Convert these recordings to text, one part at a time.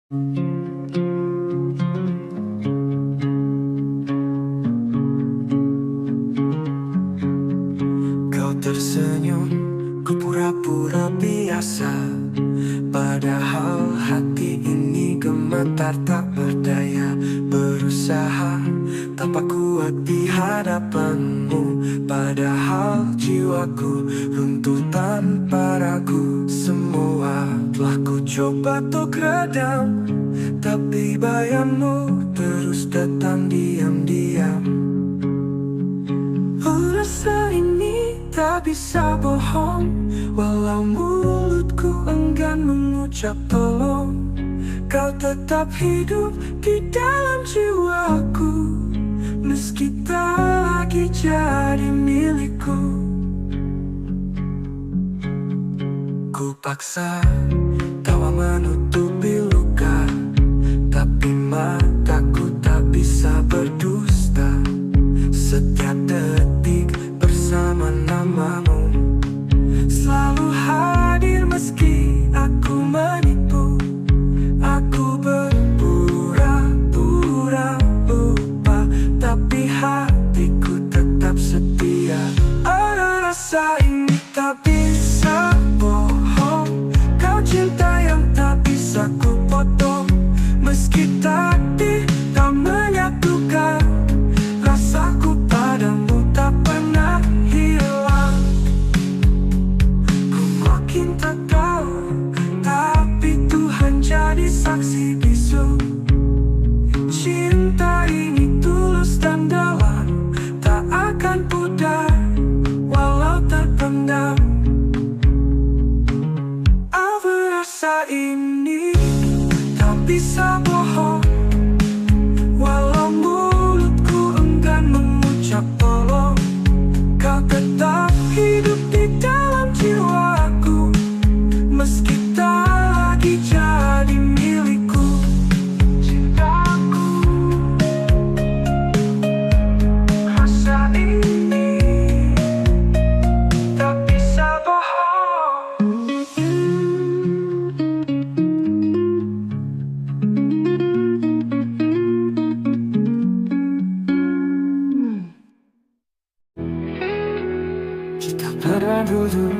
Kau tersenyum, ku pura-pura biasa. Padahal hati ini gemetar tak berdaya. Berusaha tampak kuat di hadapanmu. Padahal jiwaku runtuh tanpa ragu. Semua telah ku coba untuk redam, tapi bayangmu terus datang diam-diam. Rasa ini tak bisa bohong, walau mulutku enggan mengucap tolong. Kau tetap hidup di dalam jiwaku, meski tak lagi jadi milikku. Ku paksa tawa menutupi luka, tapi mataku tak bisa berdusta. Setiap detik bersama namamu, selalu hadir meski aku menipu. Aku berpura-pura lupa, tapi hatiku tetap setia. Ada rasa ini tak bisa bohong, kau cinta yang tak bisa ku potong. Meski takdir tak menyatukan, rasaku padamu tak pernah hilang. Ku makin tak tahu, tapi Tuhan jadi saksi bisu. Cinta ini tulus dan dalam, tak akan pudar walau terpendam. Apa rasa ini tak bisa bohong, walau mulutku enggan mengucap tolong. Kau tetap hidup di dalam jiwaku, meski tak lagi jadi milikku. Cintaku, rasa ini tak bisa bohong. Kita pernah duduk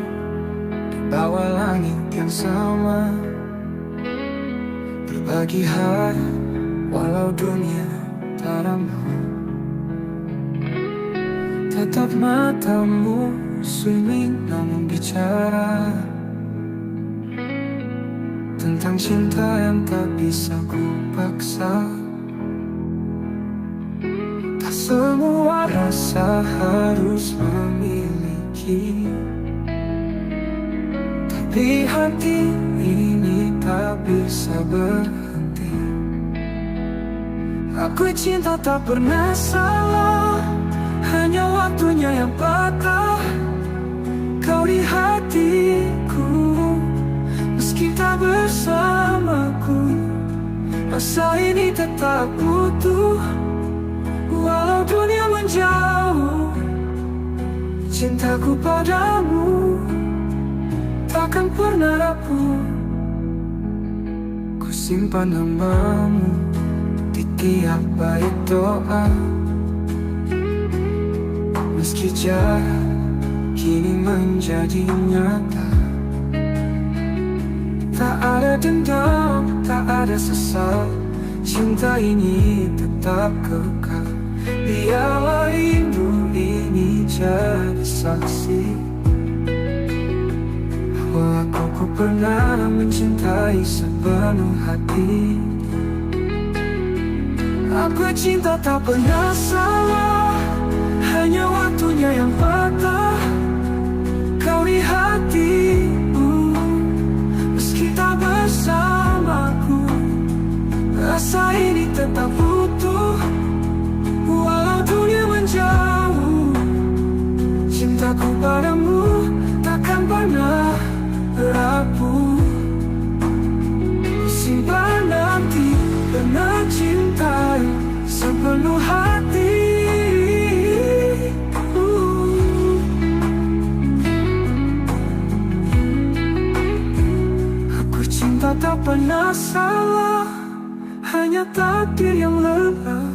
di bawah langit yang sama, berbagi hari walau dunia tak ramah. Tetap matamu swimming namun bicara tentang cinta yang tak bisa ku paksa. Tak semua rasa harus memiliki, tapi hati ini tak bisa berhenti. Aku cinta tak pernah salah, hanya waktunya yang patah. Kau di hatiku, meski tak bersamaku. Rasa ini tetap utuh, walau dunia menjauh. Cintaku padamu takkan pernah rapuh. Ku simpan namamu di tiap bait doa, meski jarak kini menjadi nyata. Tak ada dendam, tak ada sesal, cinta ini tetap kekal. Biarlah rindu ini jadi saksi bahwa aku pernah mencintai sepenuh hati. Aku cinta tak pernah salah, hanya waktunya yang patah. Kau di hatiku, meski tak bersamaku. Rasa ini tetap utuh, walau dunia menjauh. Cintaku padamu takkan pernah rapuh. Simpan nanti pernah cintai sepenuh hati. Aku cinta tak pernah salah, hanya takdir yang lelah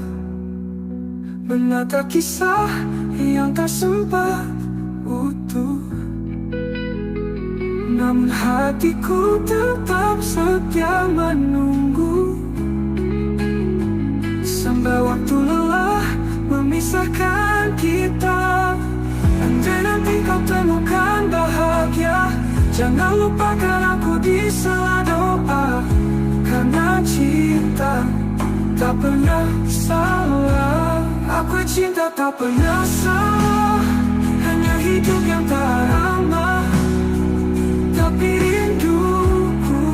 menata kisah yang tak sempat utuh. Namun hatiku tetap setia menunggu, sampai waktu lelah memisahkan kita. Andai nanti kau temukan bahagia, jangan lupakan aku di sela doa. Karena cinta tak pernah salah. Aku cinta tak pernah salah, hanya hidup yang tak ramah. Tapi rinduku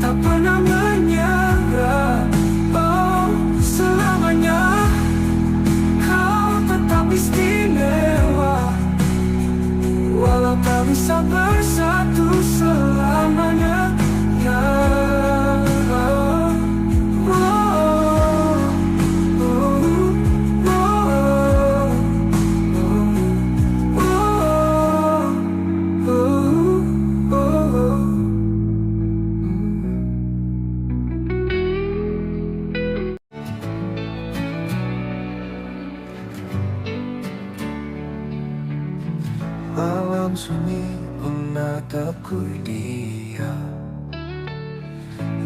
tak pernah menyerah. Oh, selamanya kau tetap istimewa, walau tak bisa bersatu selamanya. Ya, malam sunyi menatapku dia,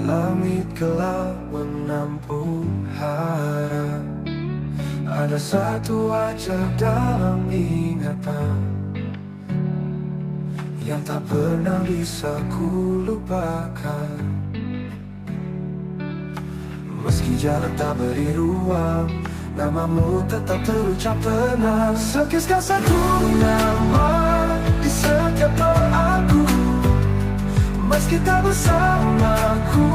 langit gelap menampung harap. Ada satu wajah dalam ingatan yang tak pernah bisa ku lupakan. Meski jalan tak beri ruang, namamu tetap terucap tenang. Sekisah satu nama di setiap doaku, meski tak bersamaku,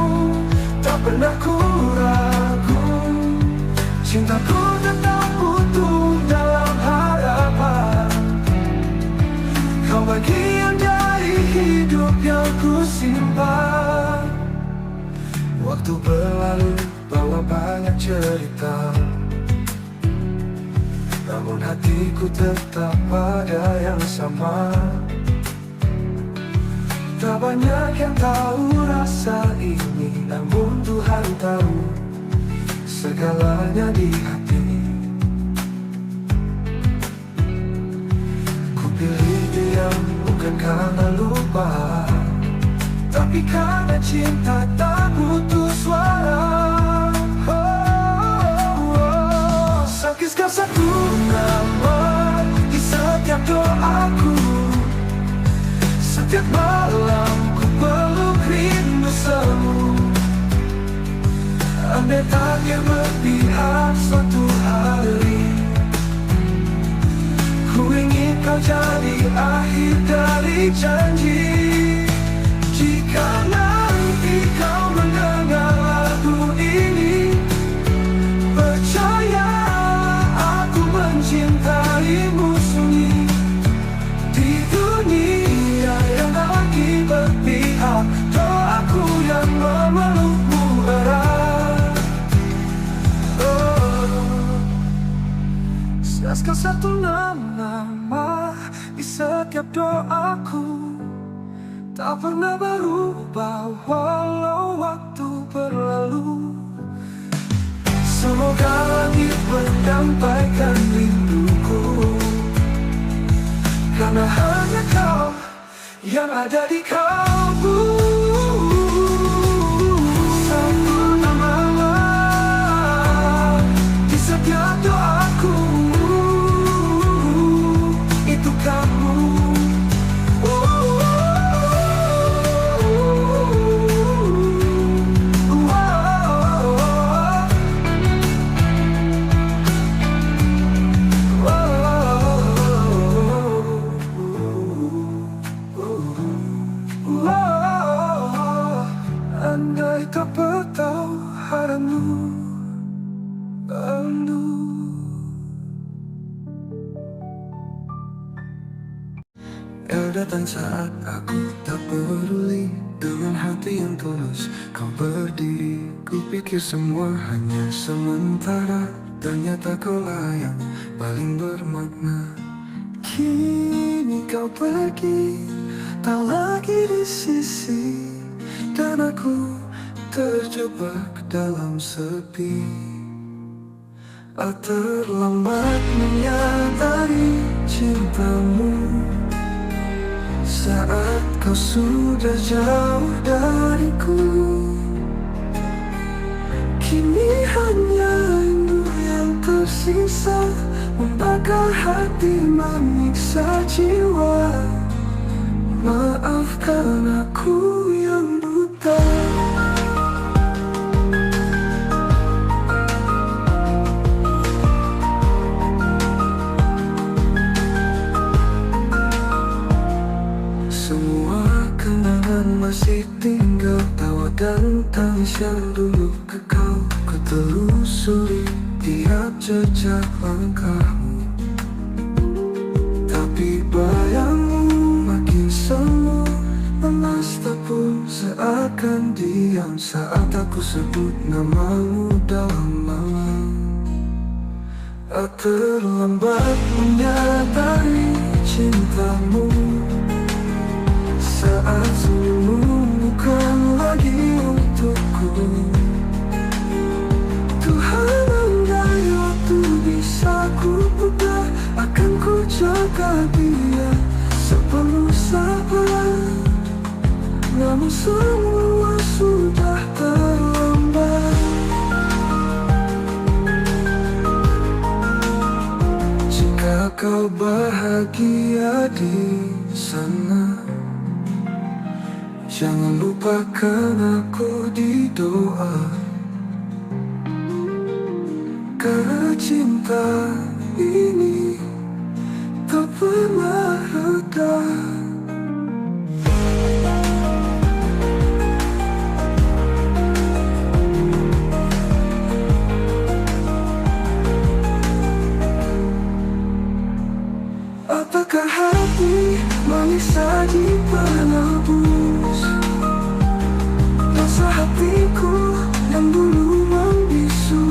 tak pernah ku ragu. Cintaku tetap utuh dalam harapan. Kau bagian dari hidup yang ku simpan. Waktu berlalu bawa banyak cerita, namun hatiku tetap pada yang sama. Tak banyak yang tahu rasa ini, namun Tuhan tahu segalanya di hati. Ku pilih diam bukan karena lupa, tapi karena cinta tak butuh suara. Sekisah satu nama di setiap doaku, setiap malam ku peluk rindu semu. Andai takdir berpihak suatu hari, ku ingin kau jadi akhir dari janji. Jika nanti kau mendengar lagu ini, percaya aku mencintaimu sunyi. Di dunia yang tak lagi berpihak, doaku yang memelukmu erat. Sekisah satu nama di setiap doaku, tak pernah berubah walau waktu berlalu. Semoga langit menyampaikan rinduku, karena hanya kau yang ada di kalbu. Satu nama di setiap doaku, itu kamu. Andai tak bertahu haramu bandu. Kau datang saat aku tak peduli, dengan hati yang tulus kau berdiri. Ku pikir semua hanya sementara, ternyata kaulah yang paling bermakna. Kini kau pergi, tak lagi di sisi, dan aku terjebak dalam sepi. Terlambat menyadari cintamu saat kau sudah jauh dariku. Kini hanya rindu yang tersisa, membakar hati, menyiksa jiwa. Maafkan aku yang buta. Semua kenangan masih tinggal, tawa dan tangis yang dulu kekal. Ku telusuri tiap jejak langkahmu, tapi bayangmu makin semu, lemas tepung seakan diam saat aku sebut namamu dalam malam. Terlambat menyadari cintamu saat senyummu bukan lagi untukku. Tuhan, andai waktu bisa ku putar, akan ku jaga dia sepenuh sabar. Namun semua sudah terlambat. Jika kau bahagia di sana, jangan lupakan aku di doa. Karena cinta ini tak pernah reda. Apakah hati manis saji penebus rasa hatiku yang dulu membisu?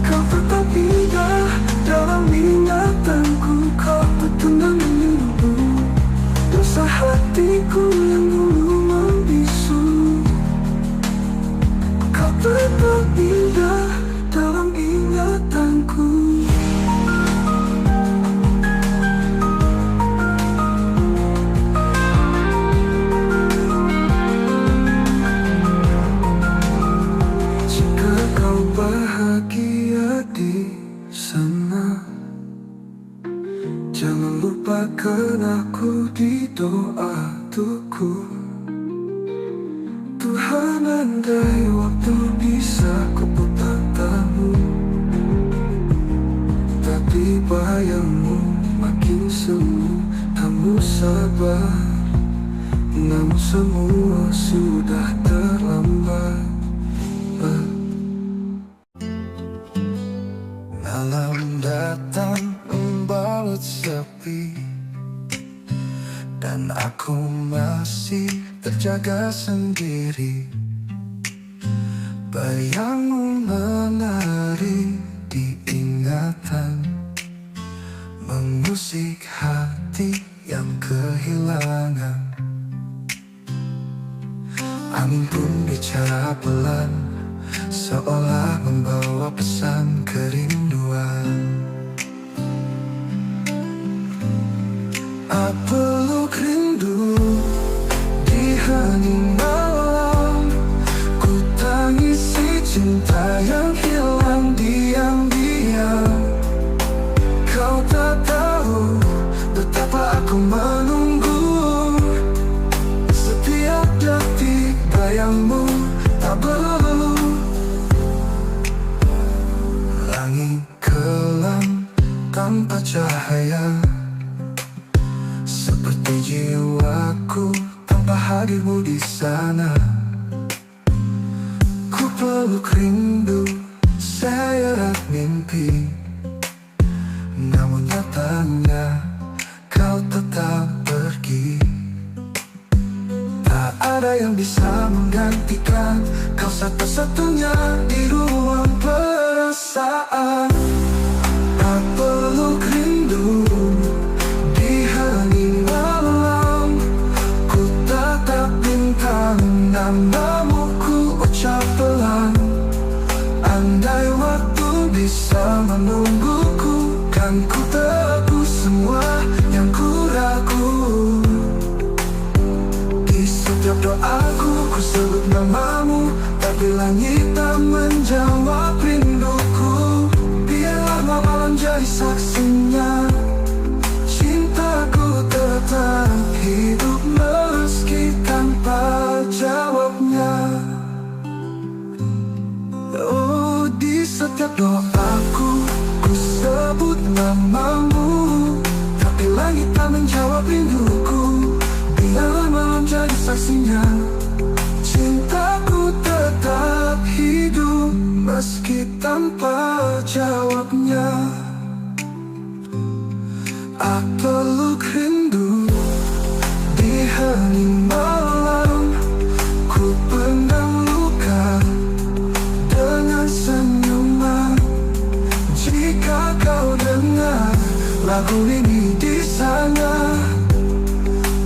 Kau tetap indah dalam ingatanku, kau petundang menunggu dosa hatiku yang dulu membisu. Kau tetap indah dalam ingatanku. Bahagia di sana, jangan lupakan aku di doa tuku. Tuhan, andai waktu bisa ku putar tamu, tapi bayangmu makin semu, kamu sabar. Namun semua sudah terlambat. Malam datang membalut sepi, dan aku masih terjaga sendiri. Bayangmu menari di ingatan, mengusik hati yang kehilangan. Angin pun bicara pelan, seolah membawa pesan kerinduan. Peluk rindu di hening malam, ku tangisi cinta yang hilang diam-diam. Kau tak tahu betapa aku menunggu, setiap detik bayangmu tak berlalu. Langit kelam tanpa cahaya, seperti jiwaku tanpa hadirmu di sana. Ku peluk rindu seret mimpi, namun nyatanya kau tetap pergi. Tak ada yang bisa menggantikan kau, satu-satunya di ruang perasaan. Tak peluk rindu di hening malam, ku tatap bintang namamu ku ucap pelan. Andai waktu bisa menungguku, kan ku tebus semua yang ku ragu. Di setiap doaku ku sebut namamu, tapi langit tak menjawab rinduku. Biarlah malam jadi saksinya, cintaku tetap hidup meski tanpa jawabnya. Oh, di setiap doaku ku sebut namamu, tapi langit tak menjawab rinduku. Biarlah malam jadi saksinya, cintaku tetap hidup meski tanpa jawabnya. Aku peluk rindu di hening malam, ku pendam luka dengan senyuman. Jika kau dengar lagu ini di sana,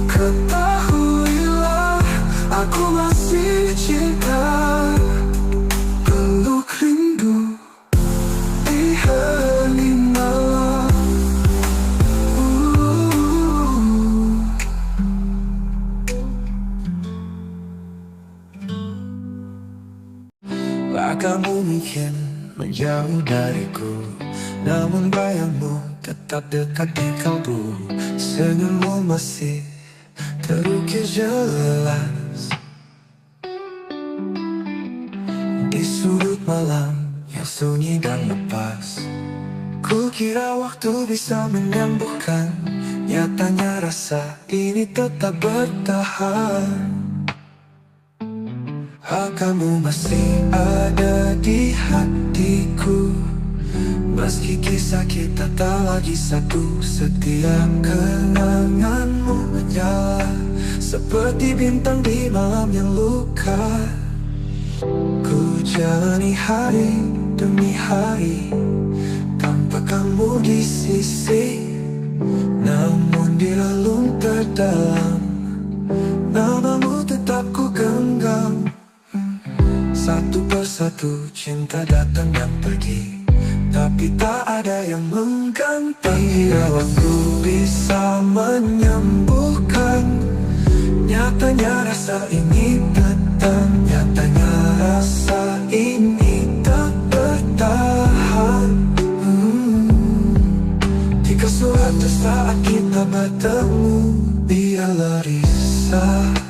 ketahuilah aku masih cinta. Peluk rindu di hening malam. Kamu mungkin menjauh dariku, namun bayangmu tetap dekat di kalbu. Senyummu masih terukir jelas di sudut malam yang sunyi dan lepas. Ku kira waktu bisa menyembuhkan, nyatanya rasa ini tetap bertahan. Kamu masih ada di hatiku, meski kisah kita tak lagi satu. Setiap kenanganmu menyala seperti bintang di malam yang luka. Ku jalani hari demi hari tanpa kamu di sisi, namun di relung terdalam namamu tetap ku genggam. Satu persatu cinta datang dan pergi, tapi tak ada yang mengganti. Bila waktu bisa menyembuhkan, nyatanya rasa ini datang. Nyatanya rasa ini tak bertahan. Jika suatu saat kita bertemu, biarlah risau.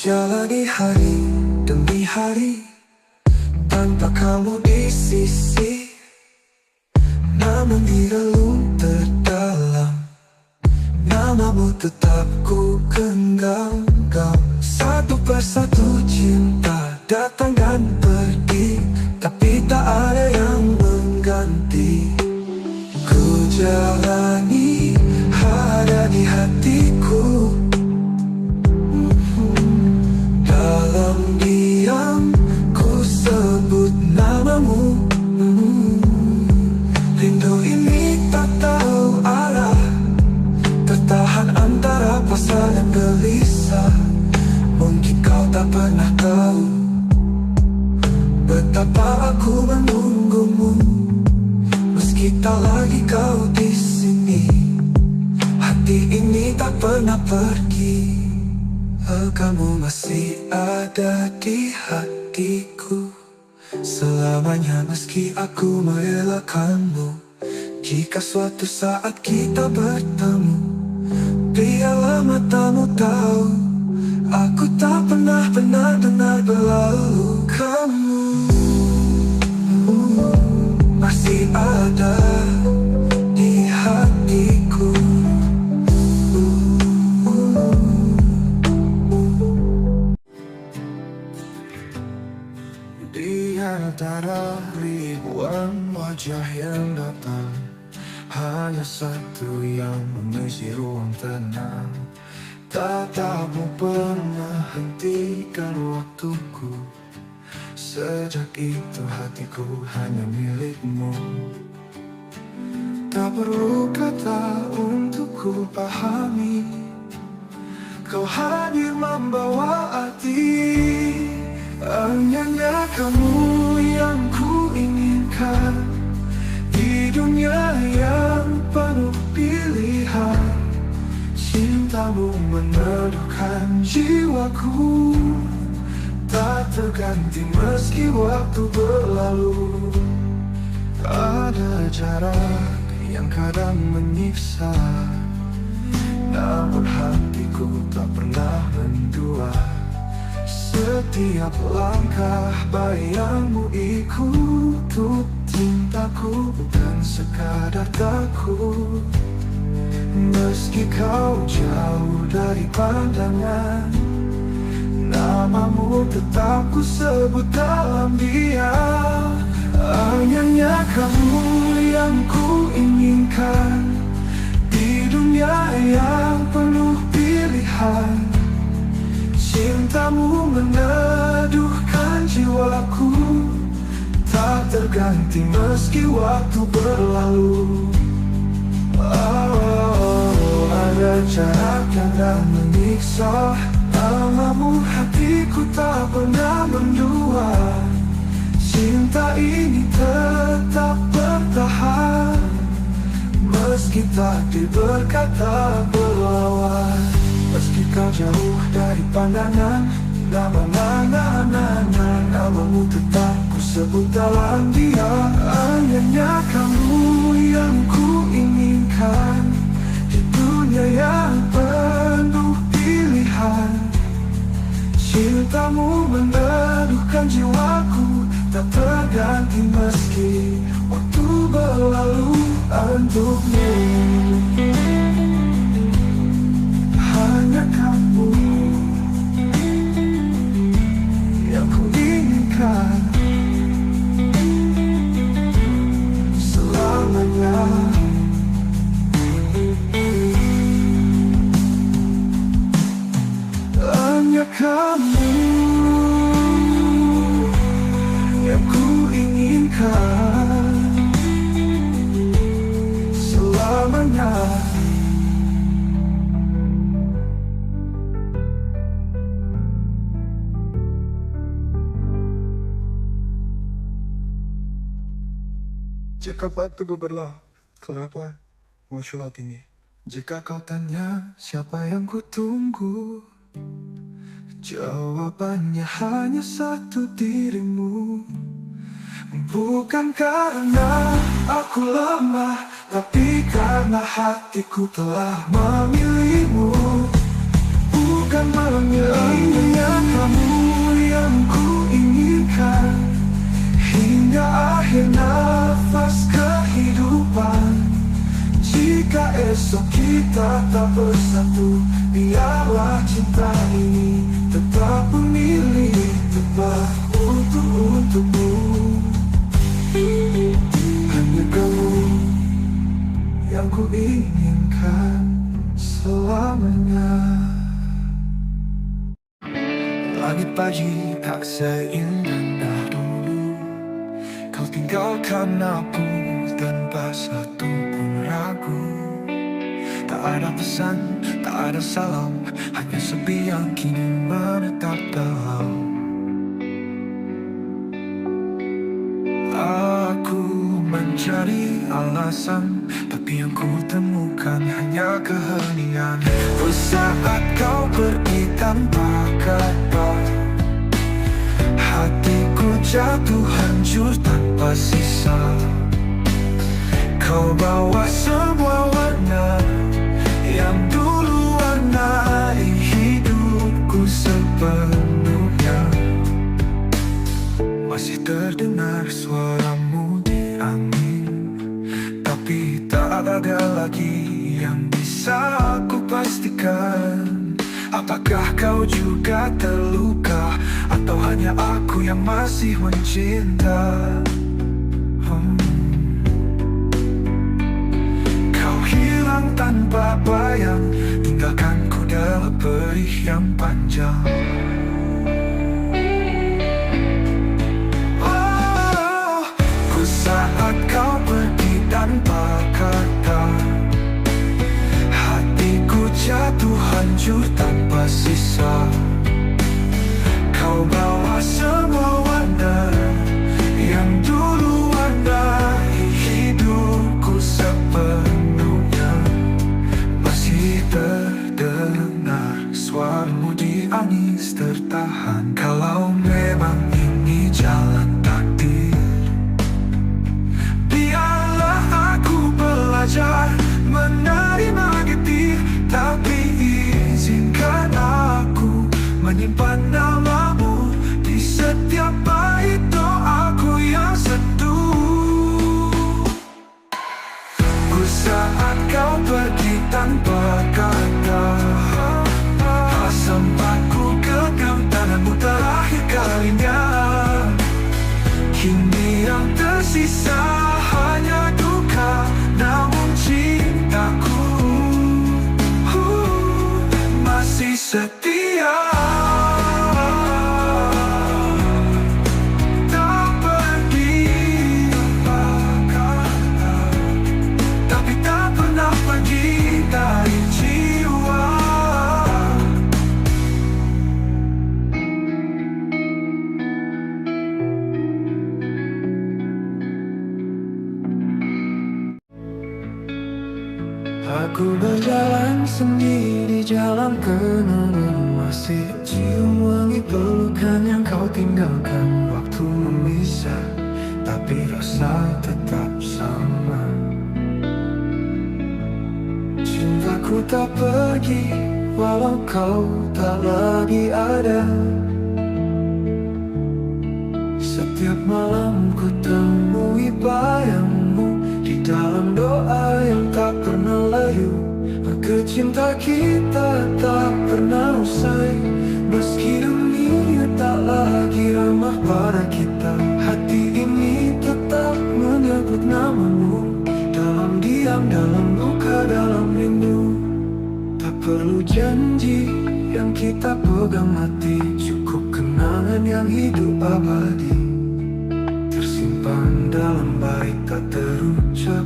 Jalani hari demi hari tanpa kamu di sisi, namun di relung terdalam namamu tetap ku genggam. Satu persatu cinta datang dan pergi, tapi tak ada yang mengganti. Ku jalani ada di hatiku, dalam diam ku sebut namamu. Rindu ini tak tahu arah, tertahan antara pasrah dan gelisah. Mungkin kau tak pernah tahu betapa aku menunggumu, meski tak lagi kau di sini. Hati ini tak pernah pergi. Kamu masih ada di hatiku selamanya, meski aku merelakanmu. Jika suatu saat kita bertemu, biarlah matamu tahu aku tak pernah benar-benar berlalu. Kamu masih ada di hatiku. Di antara ribuan wajah yang datang, hanya satu yang mengisi ruang tenang. Tatapmu pernah hentikan waktuku Sejak itu hatiku hanya milikmu. Tak perlu kata untuk ku pahami, kau hadir membawa arti. Hanya kamu yang ku inginkan di dunia yang penuh pilihan. Cintamu meneduhkan jiwaku, tak terganti meski waktu berlalu. Ada jarak yang kadang menyiksa, namun hatiku tak pernah mendua. Setiap langkah bayangmu ikut untuk cintaku, bukan sekadar takut. Meski kau jauh dari pandangan, namamu tetap ku sebut dalam diam. Hanya kamu yang ku inginkan di dunia yang penuh pilihan. Cintamu meneduhkan jiwaku, tak terganti meski waktu berlalu. Ada jarak yang tak menyiksa, namamu hatiku tak pernah mendua. Cinta ini tetap bertahan, meski takdir berkata berlawan. Meski kau jauh dari pandangan, namamu tetap ku sebut dalam diam. Hanya kamu yang ku inginkan di dunia yang penuh pilihan. Cintamu meneduhkan jiwaku, tak terganti meski waktu berlalu. Untukmu hanya kamu yang ku inginkan selamanya. Hanya kamu yang ku inginkan selamanya. Jika waktuku berlalu, kenapa muncul ini? Jika kau tanya siapa yang ku tunggu, jawabannya hanya satu, dirimu. Bukan karena aku lemah, tapi karena hatiku telah memilihmu. Bukan memilihnya kamu yang ku inginkan hingga akhir nafas kehidupan. Jika esok kita tak bersatu, biarlah cinta ini tetap memilih tepat untukmu. Hanya kamu yang ku inginkan selamanya. Langit pagi tak seindah dulu, kau tinggalkan aku tanpa satu pun ragu. Tak ada pesan, tak ada salam, hanya sepi yang kini menetap dalam. Aku mencari alasan, tapi yang ku temukan hanya keheningan. Saat kau pergi tanpa kata, hatiku jatuh hancur tanpa sisa. Kau bawa semua warna yang dulu warnai hidupku sepenuhnya. Masih terdengar suaramu di angin, tapi tak ada lagi yang bisa aku pastikan. Apakah kau juga terluka, atau hanya aku yang masih mencinta? Kau hilang tanpa bayang, tinggalkanku dalam perih yang panjang. hancur tanpa sisa. Kau bawa semua warna yang dulu warnai hidupku sepenuhnya. Masih terdengar suaramu di angis tertahan. Kalau memang ini jalan takdir, biarlah aku belajar menerima getir. Tapi izinkan aku menyimpan namamu di setiap bait doaku yang sentuh. Ku saat kau pergi tanpa kata, sempat ku genggam tanganmu terakhir kalinya. Kini yang tersisa hanya duka, namun cintaku masih setia. Tak pergi tapi tak pernah pergi dari jiwa. Aku berjalan sendiri, jalan kenangan, masih cium wangi pelukan yang kau tinggalkan. Waktu memisah, tapi rasa tetap sama. Cintaku tak pergi, walau kau tak lagi ada. Setiap malam ku temui bayangmu di dalam doa yang tak pernah layu. Maka cinta kita tak pernah usai, meski dunia tak lagi ramah pada kita. Hati ini tetap menyebut namamu, dalam diam, dalam luka, dalam rindu. Tak perlu janji yang kita pegang mati, cukup kenangan yang hidup abadi, tersimpan dalam bait tak terucap,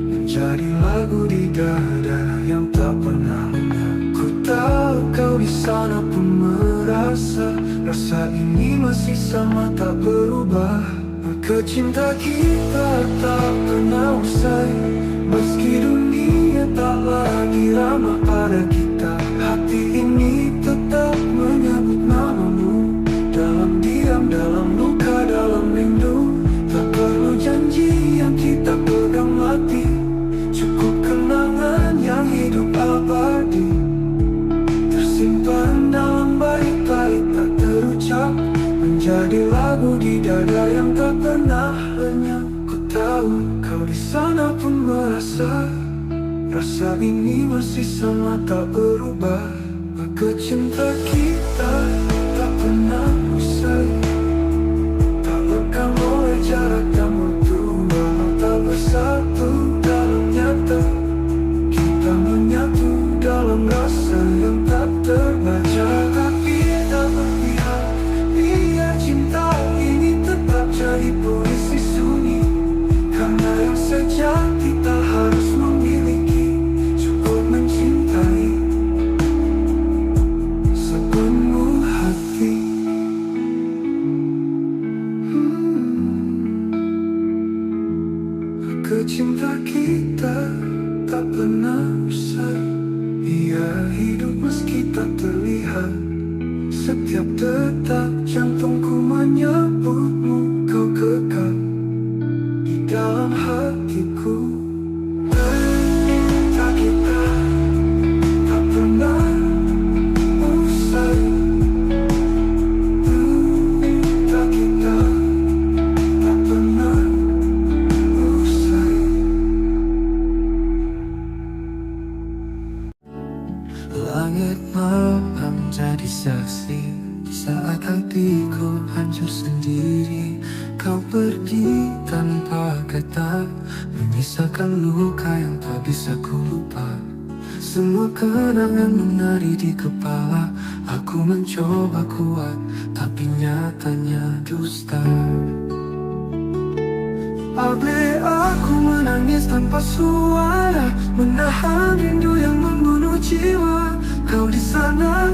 menjadi lagu di dada yang tak pernah lenyap. Ku tahu kau di sana pun merasa rasa ini masih sama tak berubah. Maka cinta kita tak pernah usai, meski dunia tak lagi ramah pada kita. Hati ini tetap menyebut namamu, dalam diam, dalam luka, dalam rindu. Tak perlu janji yang kita pegang mati, cukup kenangan yang hidup abadi, tersimpan dalam bait-bait tak terucap, menjadi lagu di dada yang tak pernah lenyap. Ku tahu kau di sana pun merasa rasa ini masih sama tak berubah. Maka cinta kita tak pernah usai, tak lekang oleh jarak dan waktu, walau tak bersatu dalam nyata. Kita menyatu dalam rasa yang tak terbaca. Tapi tak berpihak, biar cinta ini tetap jadi puisi sunyi. Karena yang sejati tak harus memiliki, cukup mencintai sepenuh hati. Cinta kita tak pernah usai, ia hidup meski tak terlihat. Setiap detak jantungku menyebutmu, kau kekal di dalam hatiku. Cinta kita tak pernah usai, cinta kita tak pernah usai. Langit malam jadi saksi saat hatiku hancur sendiri. Kau pergi tanpa kata, menyisakan luka yang tak bisa ku lupa. Semua kenangan menari di kepala. Aku mencoba kuat, tapi nyatanya dusta. Abe aku menangis tanpa suara, menahan rindu yang membunuh jiwa. Kau di sana,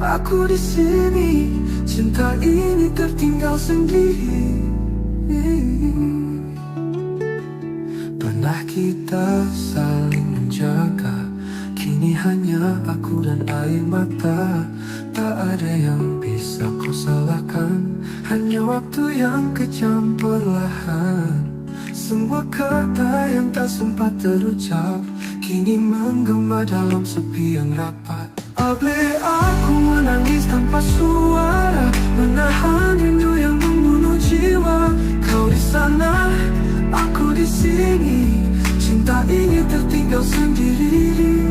aku di sini. Cinta ini tertinggal sendiri. Pernah kita saling menjaga, kini hanya aku dan air mata. Tak ada yang bisa kau salahkan, hanya waktu yang kejam perlahan. Semua kata yang tak sempat terucap kini menggema dalam sepi yang rapat. Boleh aku menangis tanpa suara, menahan rindu yang membunuh jiwa. Kau di sana, aku di sini. Cinta ini tertinggal sendiri.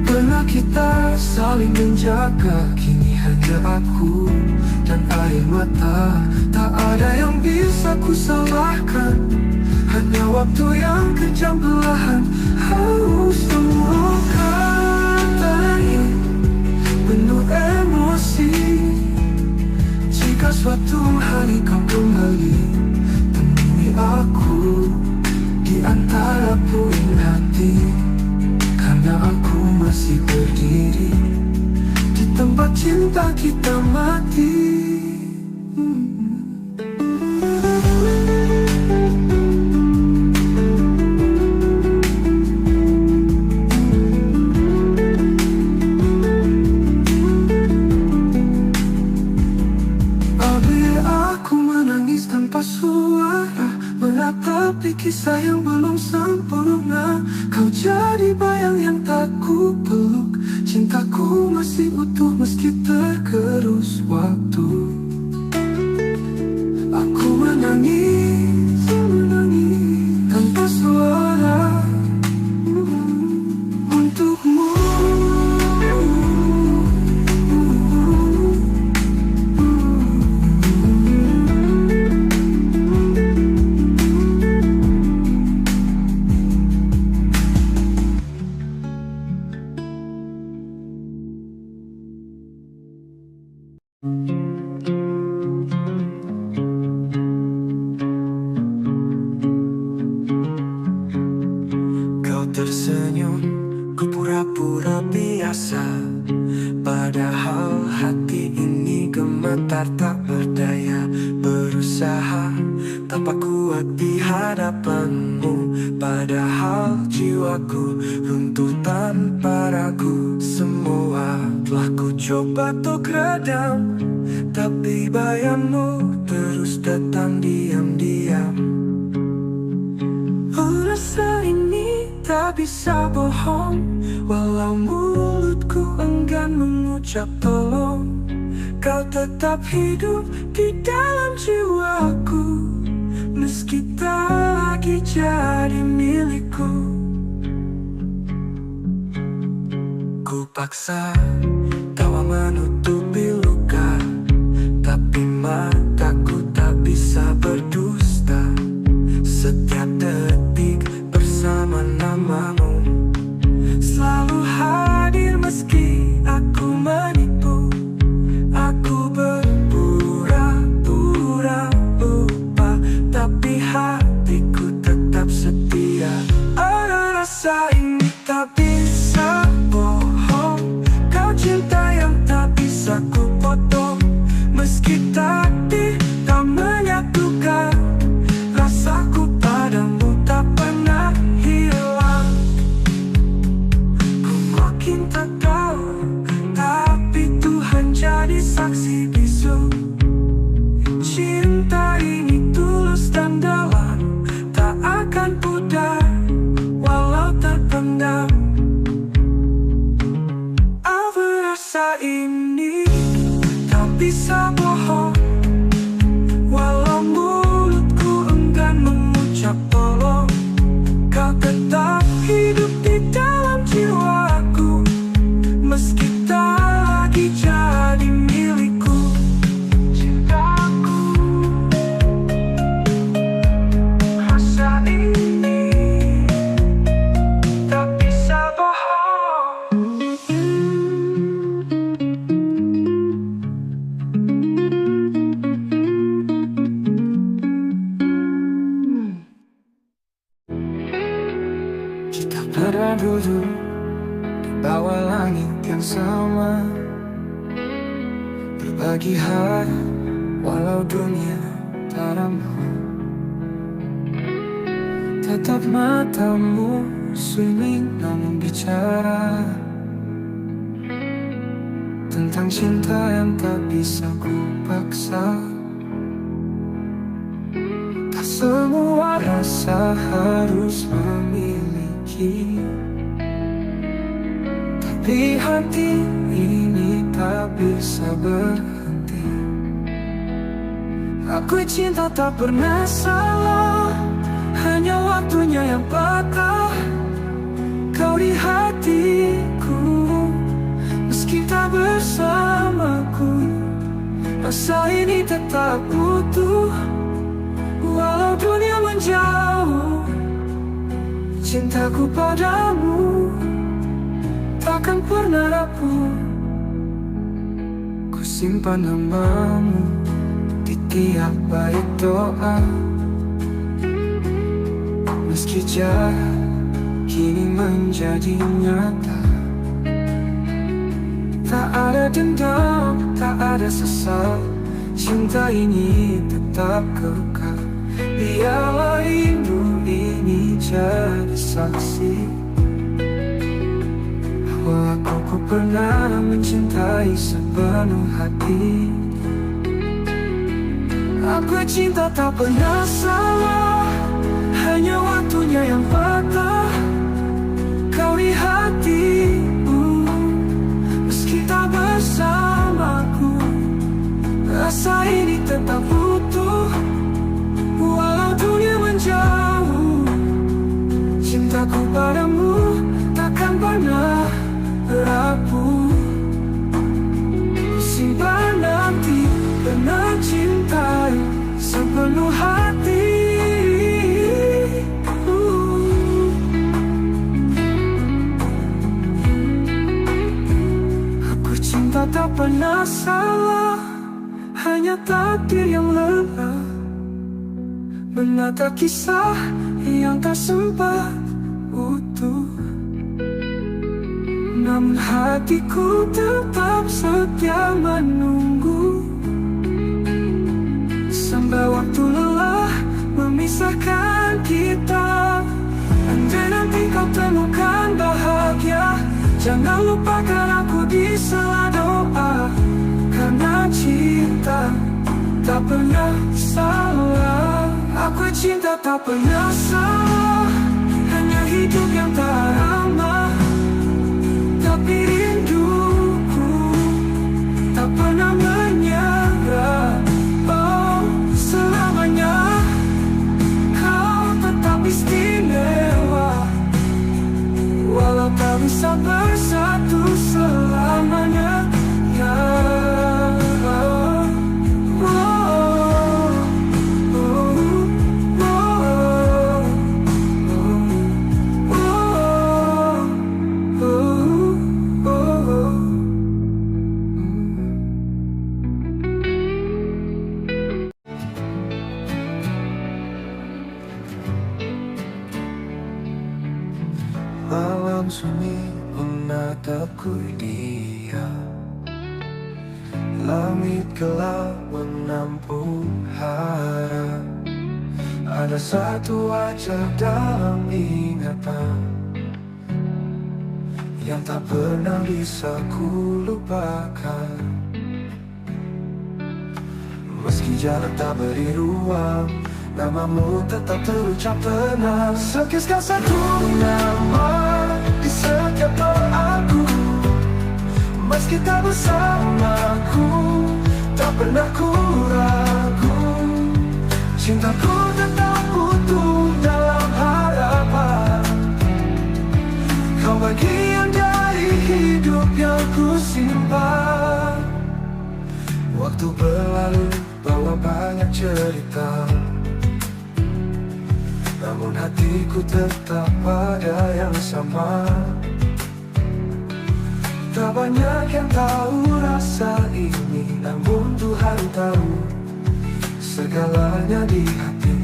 Pernah kita saling menjaga, kini hanya aku dan air mata. Tak ada yang bisa ku salahkan, hanya waktu yang kejam perlahan. Semua kata ini penuh emosi. Jika suatu hari kau kembali, temui aku di antara puing hati. Karena aku masih berdiri di tempat cinta kita mati. Tanpa suara, menatapi kisah yang belum sempurna. Kau jadi bayang yang tak ku peluk. Cintaku masih utuh meski tergerus waktu. Aku menangis tanpa suara untukmu. Kau tersenyum, ku pura-pura biasa. Padahal hati ini gemetar tak berdaya. Berusaha tanpa kuat di hadapanmu. Padahal jiwaku runtuh tanpa ragu. Semua telah ku coba untuk redam, tapi bayangmu terus datang diam-diam. Rasa ini tak bisa bohong, walau mulutku enggan mengucap tolong. Kau tetap hidup di dalam jiwaku, meski tak lagi jadi milikku. Ku paksa tawa menutupi luka, tapi mataku tak bisa berdusta. Setiap detik bersama namamu, selalu hadir meski aku menipu. Aku berpura-pura lupa, tapi hatiku tetap setia. Ada rasa ini tak bisa bohong. Kau cinta yang tak bisa ku potong, meski takdir tak menyatukan. Rasaku padamu tak pernah hilang. Ku makin tak tahu, tapi Tuhan jadi saksi bisu. Cinta ini tulus dan dalam, tak akan pudar walau terpendam. Apa rasa ini tak bisa bohong, walau mulutku enggan mengucap tolong. Kau tetap hidup di dalam jiwaku, meski tak lagi jadi milikku. Cintaku, rasa ini tak bisa bohong. Kita pernah duduk di bawa langit yang sama, berbagi hati walau dunia tak ramah. Tetap matamu sunyi namun bicara tentang cinta yang tak bisa ku paksa. Tak semua rasa harus memiliki, tapi hati ini tak bisa berhenti. Aku cinta tak pernah salah, hanya waktunya yang patah. Kau di hatiku, meski tak bersamaku, rasa ini tetap utuh. Walau dunia menjauh, cintaku padamu takkan pernah rapuh. Ku simpan namamu di tiap bait doa, meski jarak kini menjadi nyata. Tak ada dendam, tak ada sesal, cinta ini tetap kekal. Biarlah rindu ini jadi saksi bahwa aku pernah mencintai sepenuh hati. Aku cinta tak pernah salah, hanya waktunya yang patah. Kau di hatiku, meski tak bersamaku, rasa ini tetap utuh. Walau dunia menjauh, cintaku padamu takkan pernah rapuh. Simpan nanti pernah cintai sepenuh hati. Aku cinta tak pernah salah, hanya takdir yang lelah menata kisah yang tak sempat utuh. Namun hatiku tetap setia menunggu, sampai waktu lelah memisahkan kita. Andai nanti kau temukan bahagia, jangan lupakan aku di sela doa. Karena cinta tak pernah salah. Aku cinta tak pernah salah, hanya hidup yang tak ramah. Tapi rinduku tak pernah menyerah. Oh, selamanya kau tetap istimewa, walau tak bisa bersatu selamanya. Ya, malam sunyi menatapku dia, langit gelap menampung harap. Ada satu wajah dalam ingatan yang tak pernah bisa ku lupakan. Meski jarak tak beri ruang, namamu tetap terucap tenang. Sekiskan satu nama di setiap doaku, meski tak bersamaku, tak pernah ku ragu. Cintaku tetap utuh dalam harapan. Kau bagian dari hidup yang ku simpan. Waktu berlalu bawa banyak cerita, namun hatiku tetap pada yang sama. Tak banyak yang tahu rasa ini, namun Tuhan tahu segalanya di hati.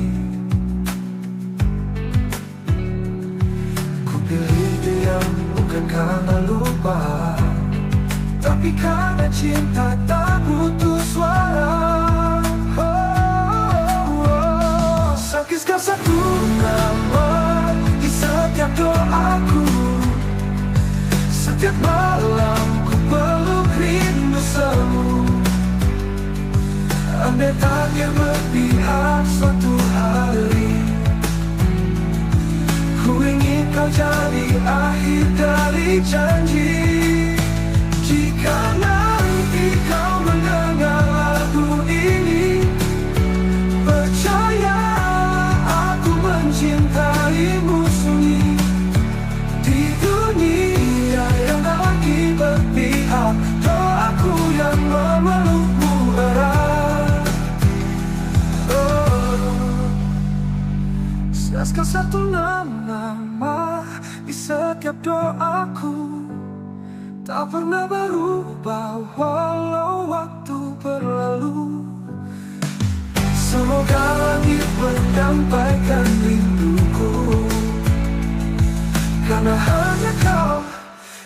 Ku pilih diam bukan karena lupa, tapi karena cinta tak butuh suara. Sakitkan satu nama di setiap doaku. Setiap malam ku peluk rindu semu. Andai takdir berpihak suatu hari, ku ingin kau jadi akhir dari janji. Jika nanti kau mendengar lagu ini, percaya aku mencintaimu sunyi. Di dunia yang tak lagi berpihak, doaku yang memelukmu erat. Siaskan satu nama di setiap doaku, tak pernah berubah walau waktu berlalu. Semoga langit menyampaikan rinduku, karena hanya kau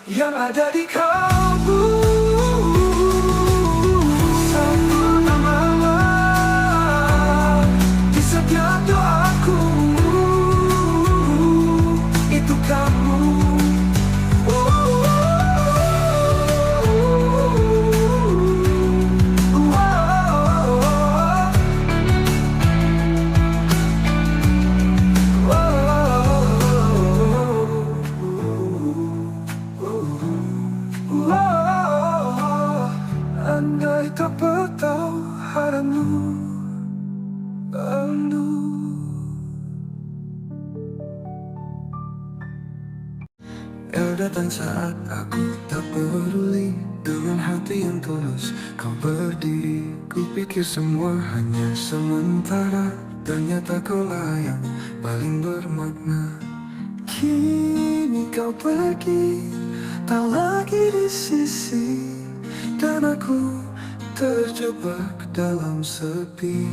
yang ada di kalbu. Satu nama di setiap doaku, itu kamu. Andai tak bertahu haramu rindu. Datang saat aku tak peduli, dengan hati yang tulus kau berdiri. Kupikir semua hanya sementara, ternyata kaulah yang paling bermakna. Kini kau pergi, tak lagi di sisi, dan aku terjebak dalam sepi.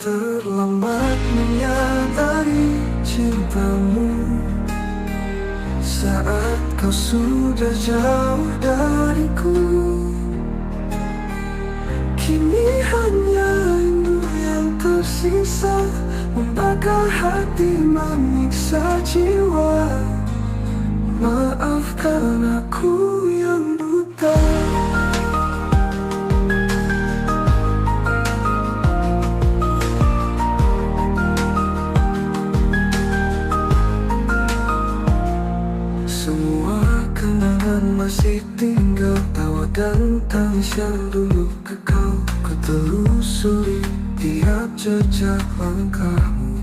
Terlambat menyadari cintamu saat kau sudah jauh dariku. Kini hanya rindu yang tersisa, membakar hati, menyiksa jiwa. Maafkan aku yang buta. Semua kenangan masih tinggal, tawa dan tangis yang dulu kekal. Ku telusuri tiap jejak langkahmu,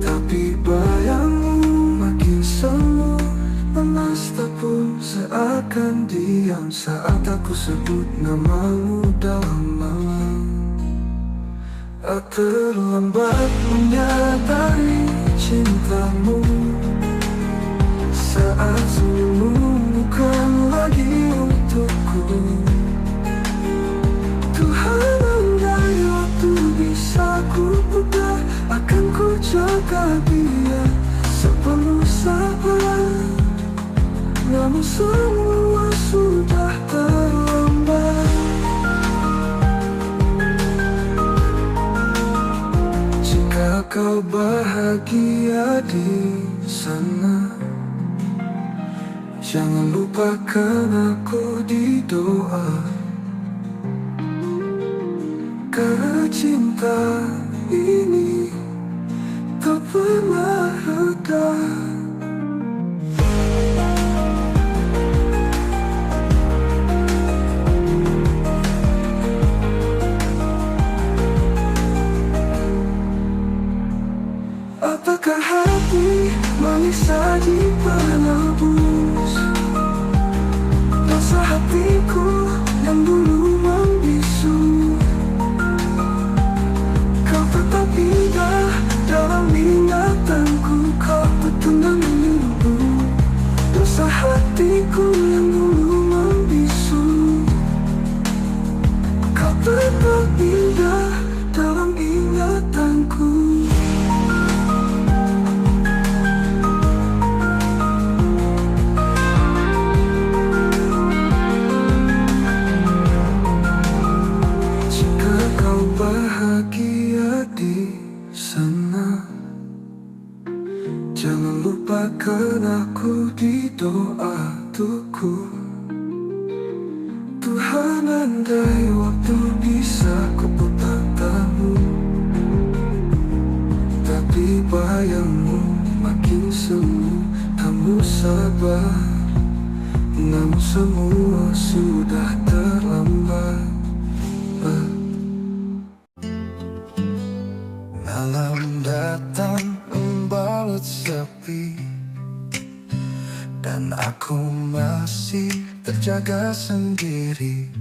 tapi bayangmu makin semu. Lemas tak pun seakan diam saat aku sebut namamu dalam malam. Terlambat menyadari cintamu saat senyummu bukan lagi untukku. Tuhan, andai waktu bisa ku putar, akan ku jaga dia sepenuh sabar. Namun semua sudah terlambat. Jika kau bahagia di sana, jangan lupakan aku di doa. Karena cinta ini tak pernah reda. Apakah hati manis saji penebus dosa hatiku yang dulu membisu? Kau tetap indah dalam ingatanku, kau betul menunggu dosa hatiku yang dulu membisu. Kau tetap indah dalam ingatanku. di sana. Jangan lupakan aku di doa tuku. Tuhan, andai waktu bisa kuputar tahu, tapi bayangmu makin semu. Kamu sabar, namun semua sudah terlambat. Malam datang membalut sepi, dan aku masih terjaga sendiri.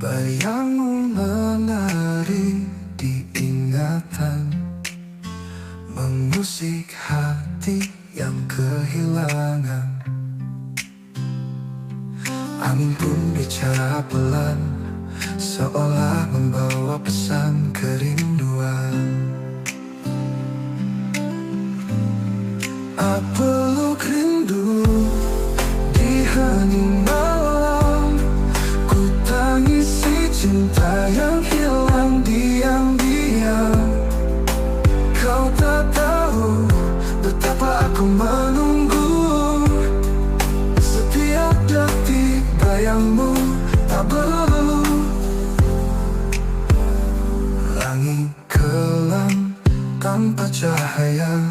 Bayangmu menari di ingatan, mengusik hati yang kehilangan. Angin pun bicara pelan, seolah membawa pesan kerinduan. Peluk rindu di hening malam, ku tangisi cinta yang hilang diam-diam. Kau tak tahu betapa aku menunggu, setiap detik bayangmu tak berlalu. Langit kelam tanpa cahaya,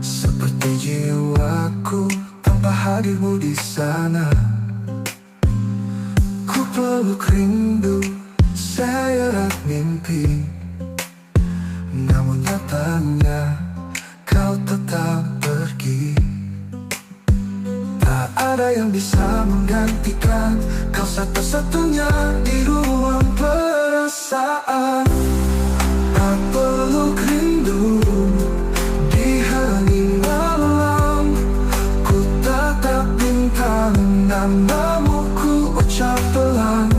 seperti jiwaku tanpa hadirmu di sana. Ku peluk rindu, seret mimpi, namun nyatanya kau tetap pergi. Tak ada yang bisa menggantikan kau, satu-satunya di ruang perasaan. Tak peluk rindu di hening malam, ku tatap bintang, namamu ku ucap pelan.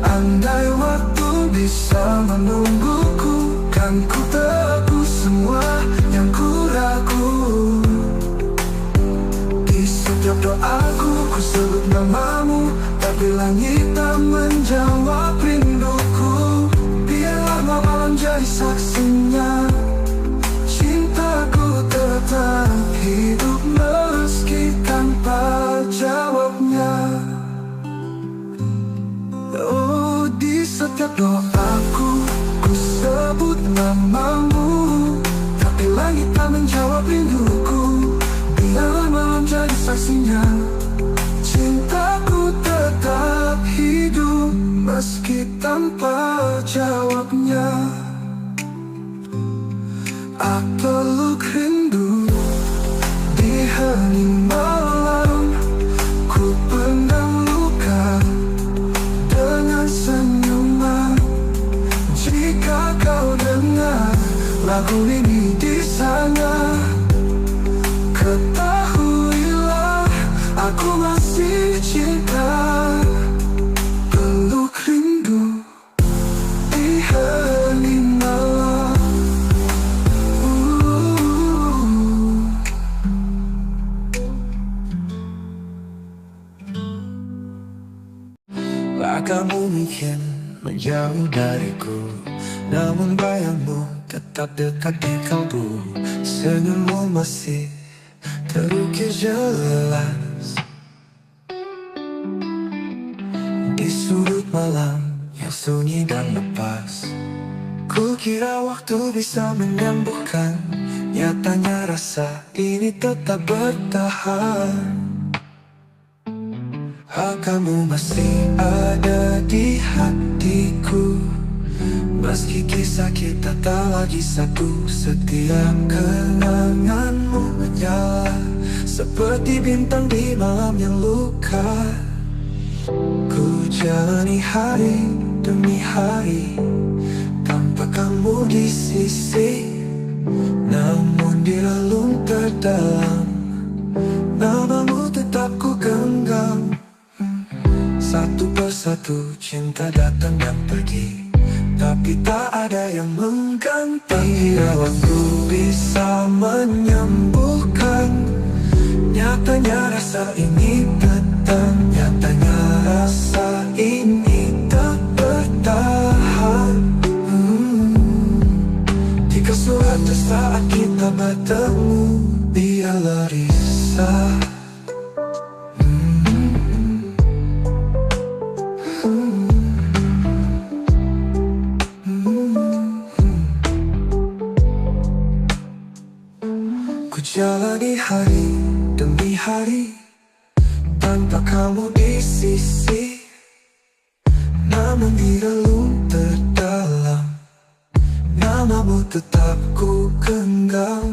Andai waktu bisa menungguku, kan ku tebus semua yang ku ragu. Di setiap doaku ku sebut namamu, tapi langit tak menjawab rinduku. Biarlah malam jadi saksinya, cintaku tetap hidup meski tanpa jawabnya. Oh, di setiap doaku ku sebut namamu, tapi langit tak menjawab rinduku. Biarlah malam jadi saksinya, cintaku tetap hidup meski tanpa jawabnya. Aku peluk rindu di hening malam, ku pendam luka dengan senyuman. Jika kau dengar lagu ini di sana, ketahuilah aku masih cinta. Peluk rindu di hening malam. Kamu mungkin menjauh dariku, namun bayangmu tetap dekat di kalbu. Senyummu masih terukir jelas di sudut malam yang sunyi dan lepas. Ku kira waktu bisa menyembuhkan, nyatanya rasa ini tetap bertahan. Kamu masih ada di hatiku, meski kisah kita tak lagi satu. Setiap kenanganmu menyala seperti bintang di malam yang luka. Ku jalani hari demi hari tanpa kamu di sisi, namun di relung terdalam namamu tetap ku genggam. Satu persatu cinta datang dan pergi, tapi tak ada yang mengganti. Bila waktu bisa menyembuhkan, nyatanya rasa ini tetap. Nyatanya rasa ini tak bertahan. jalani hari demi hari tanpa kamu di sisi. Namun di relung terdalam namamu tetap ku genggam.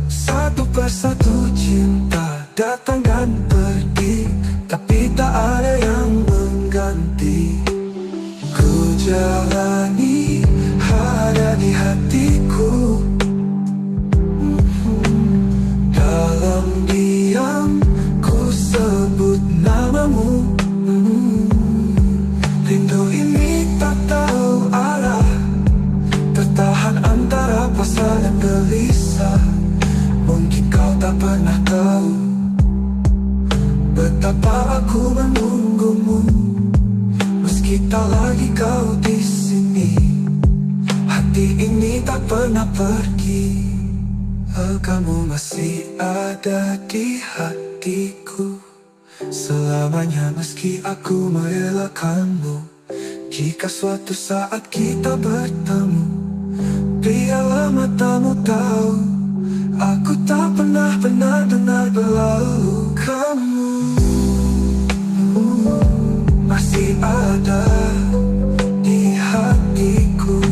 Satu persatu cinta datang dan pergi, tapi tak ada yang mengganti. Ku jalani ada di hatiku. Dalam diam ku sebut namamu. Rindu ini tak tahu arah, tertahan antara pasrah dan gelisah. Mungkin kau tak pernah tahu betapa aku menunggumu. Meski tak lagi kau di sini, hati ini tak pernah pergi. Kamu masih ada di hatiku selamanya, meski aku merelakanmu. Jika suatu saat kita bertemu, biarlah matamu tahu aku tak pernah benar-benar berlalu. Kamu masih ada di hatiku.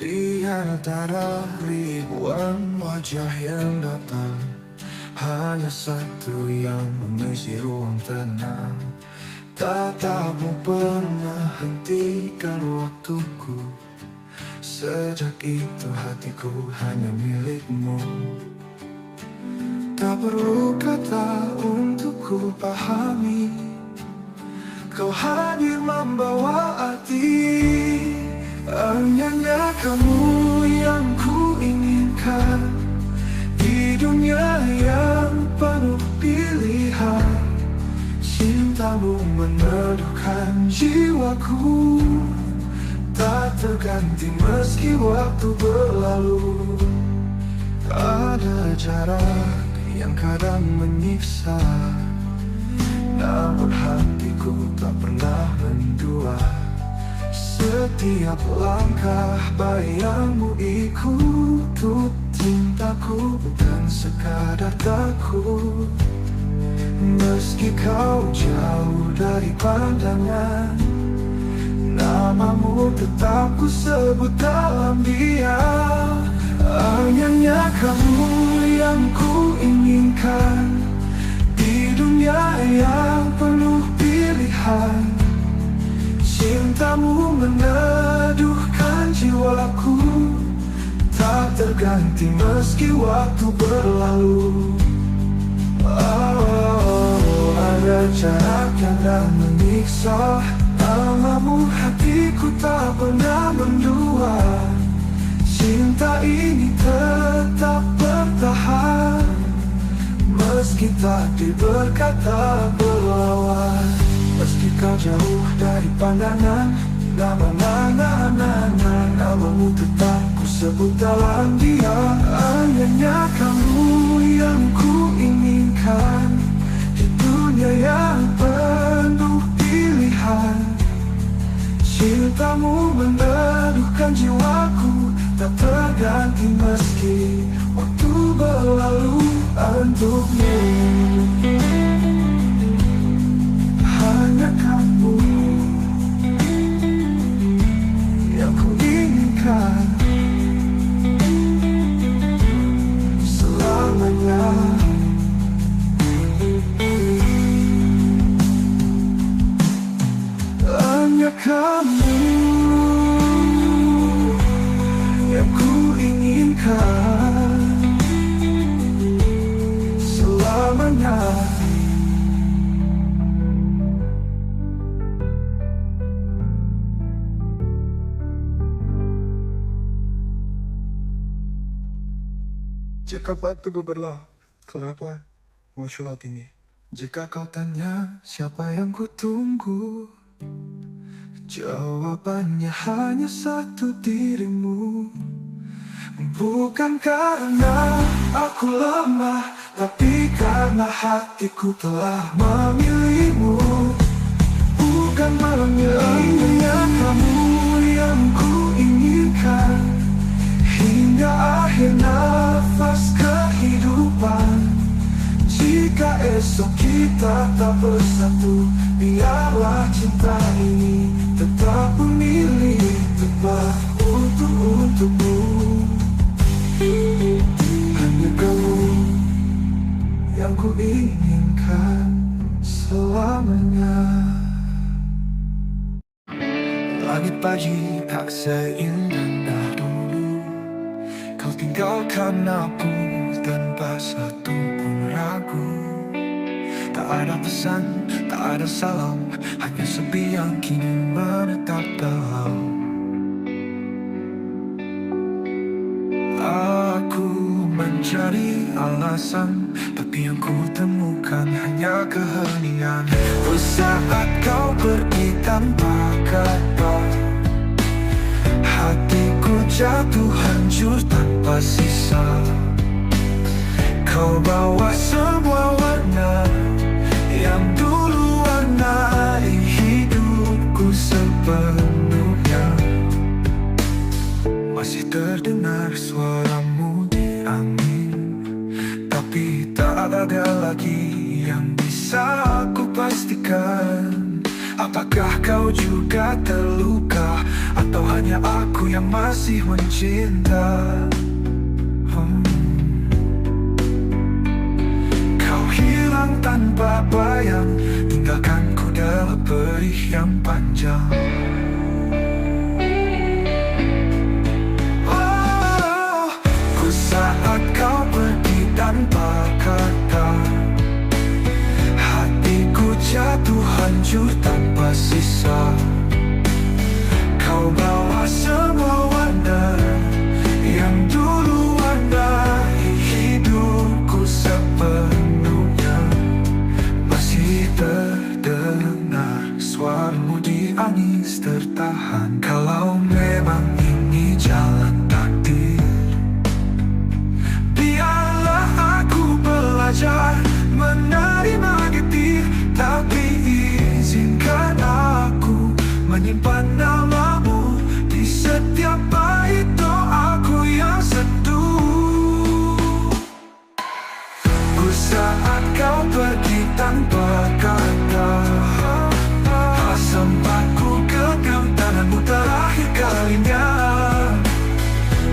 Di antara ribuan wajah yang datang, hanya satu yang mengisi ruang tenang. Tatapmu pernah hentikan waktuku. Sejak itu hatiku hanya milikmu. Tak perlu kata untuk ku pahami, kau hadir membawa arti. Hanya kamu yang ku inginkan di dunia yang penuh pilihan. Cintamu meneduhkan jiwaku, tak terganti meski waktu berlalu. Ada jarak yang kadang menyiksa, namun hatiku tak pernah mendua. Setiap langkah bayangmu ikut cintaku, bukan sekadar takut. Meski kau jauh dari pandangan, namamu tetap ku sebut dalam diam. Hanya kamu yang ku inginkan di dunia yang penuh pilihan. Cintamu meneduhkan jiwaku, tak terganti meski waktu berlalu. Ada jarak yang tak menyiksa, namamu hatiku tak pernah mendua. Cinta ini tetap bertahan, meski takdir berkata berlawan. Meski kau jauh dari pandangan, namamu tetap ku sebut dalam diam. Hanya kamu yang ku inginkan di dunia yang penuh pilihan. Cintamu meneduhkan jiwaku, tak terganti meski waktu berlalu. Untukmu hanya kamu yang ku inginkan selamanya. Hanya kamu yang ku inginkan selamanya. Jika waktu berlalu, kenapa muncul ini? Jika kau tanya siapa yang ku tunggu, jawabannya hanya satu, dirimu. Bukan karena aku lemah, tapi karena hatiku telah memilihmu. Bukan memilihmu yang kamu yang ku inginkan hingga akhir nafas kehidupan. Jika esok kita tak bersatu, biarlah cinta ini tetap memilih tempat untukmu. Hanya kamu yang ku inginkan selamanya. Langit pagi tak seindah dulu, kau tinggalkan aku tanpa satu pun ragu. Tak ada pesan, tak ada salam, hanya sepi yang kini menetap dalam. Aku mencari alasan, tapi yang ku temukan hanya keheningan. Saat kau pergi tanpa kata, hatiku jatuh hancur tanpa sisa. Kau bawa semua warna yang dulu warnai hidupku sepenuhnya. Masih terdengar suaramu di angin, tapi tak ada lagi yang bisa aku pastikan. Apakah kau juga terluka, atau hanya aku yang masih mencinta? Kau hilang tanpa bayang, tinggalkanku dalam perih yang panjang. Saat kau pergi tanpa kata, hatiku jatuh hancur tanpa sisa. Kau bawa semua warna yang dulu warnai hidupku sepenuhnya. Masih terdengar suaramu di angin tertahan. Kalau memang ini jalan takdir, menerima getir, tapi izinkan aku menyimpan namamu di setiap bait doaku yang sentuh. Saat kau pergi tanpa kata, sempat ku genggam tanganmu terakhir kalinya.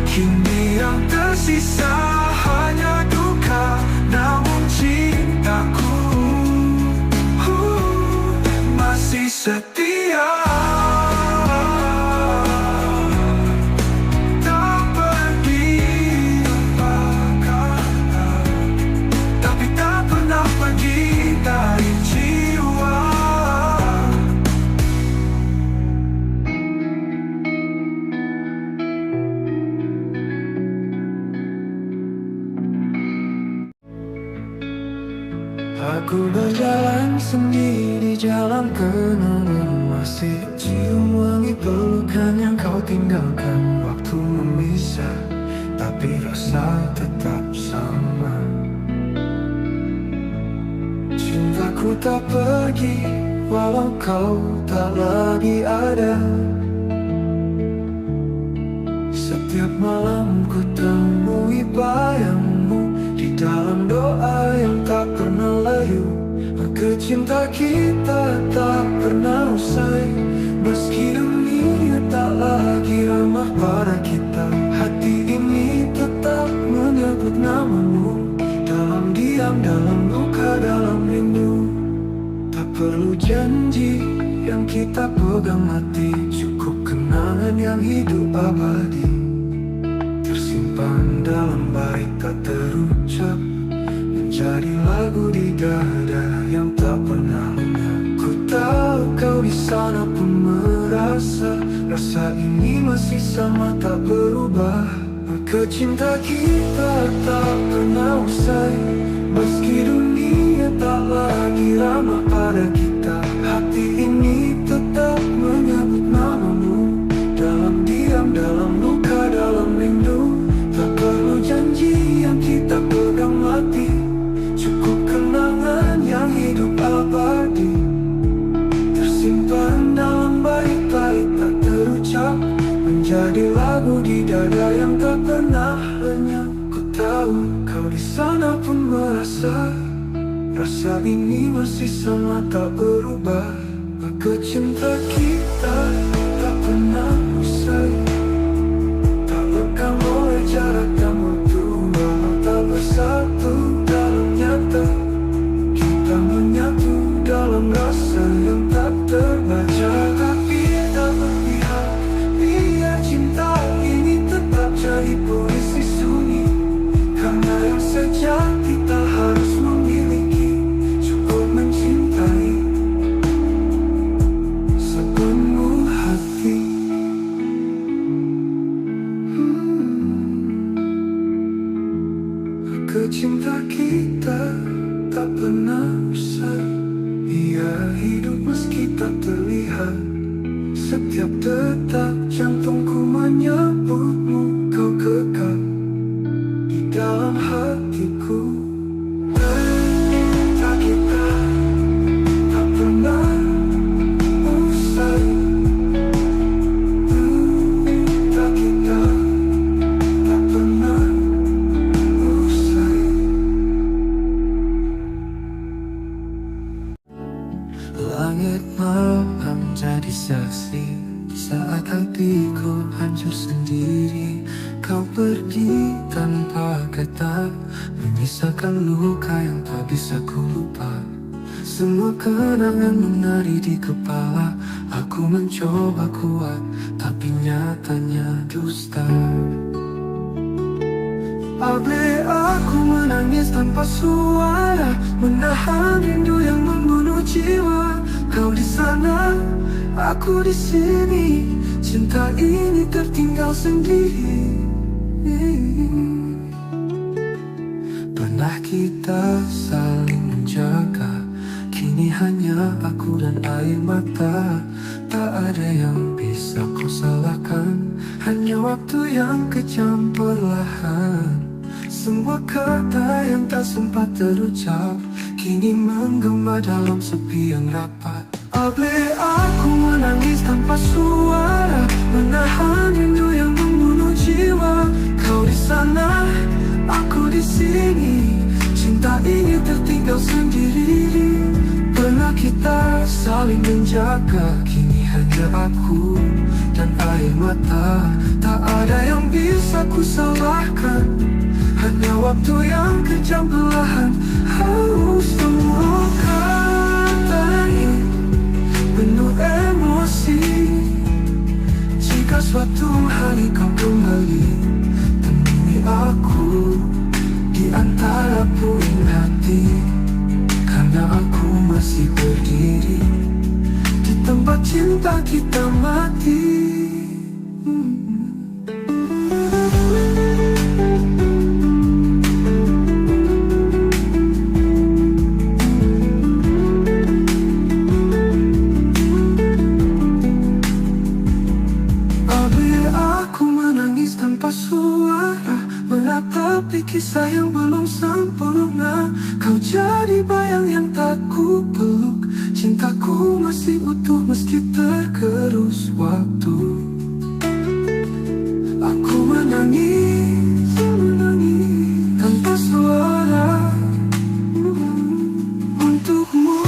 Kini yang tersisa hanya duka, namun cintaku masih setia. Tak pergi tanpa kata, tapi tak pernah pergi dari jiwa. Aku berjalan sendiri, jalan kenangan, masih cium wangi pelukan yang kau tinggalkan. Waktu memisah, tapi rasa tetap sama. Cintaku tak pergi, walau kau tak lagi ada. Setiap malam ku temui bayangmu di dalam doa yang tak pernah layu. Maka cinta kita tak pernah usai, meski dunia tak lagi ramah pada kita. Hati ini tetap menyebut namamu, dalam diam, dalam luka, dalam rindu. Tak perlu janji yang kita pegang mati, cukup kenangan yang hidup abadi, tersimpan dalam bait tak terucap, menjadi lagu di dada yang tak pernah lenyap. Ku tahu kau di sana pun merasa, rasa ini masih sama tak berubah. Maka cinta kita tak pernah usai, meski dunia tak lagi ramah pada kita. Hati ini tetap menyebut namamu, dalam diam, dalam luka, dalam rindu. Tak perlu janji yang kita pegang mati, cukup kenangan yang hidup abadi, tersimpan dalam bait-bait tak rasa ini masih sama tak berubah. Maka cinta kita tak pernah usai, tak lekang oleh jarak dan waktu. Tak bersatu dalam nyata, kita menyatu dalam rasa yang tak terbaca. Tapi tak berpihak, biar cinta ini tetap jadi puisi sunyi. Karena yang sejati tak harus memiliki, cukup mencintai sepenuh hati. Cinta kita tak pernah usai, ia hidup meski tak terlihat. Setiap detak jantungku menyebutmu, kau kekal di dalam hatiku. Cinta kita tak pernah usai, cinta kita tak pernah usai. Langit malam jadi saksi saat hatiku hancur sendiri. Kau pergi tanpa kata, menyisakan luka yang tak bisa ku lupa. Semua kenangan menari di kepala. Aku mencoba kuat, tapi nyatanya dusta. Abe aku menangis tanpa suara, menahan rindu yang membunuh jiwa. Kau di sana, aku di sini. Cinta ini tertinggal sendiri. Pernah kita saling menjaga, kini hanya aku dan air mata. Tak ada yang bisa kau salahkan, hanya waktu yang kejam perlahan. Semua kata yang tak sempat terucap kini menggema dalam sepi yang rapat. Abe aku menangis tanpa suara, menahan rindu yang membunuh jiwa. Kau di sana, aku di sini. Cinta ini tertinggal sendiri. Pernah kita saling menjaga, kini hanya aku dan air mata. Tak ada yang bisa ku salahkan, hanya waktu yang kejam perlahan. Semua kata ini penuh emosi. Jika suatu hari kau kembali, temui aku di antara puing hati. Karena aku masih berdiri di tempat cinta kita mati. Tanpa suara, menatapi kisah yang belum sempurna. Kau jadi bayang yang tak ku peluk. Cintaku masih utuh meski tergerus waktu. Aku menangis, menangis tanpa suara untukmu.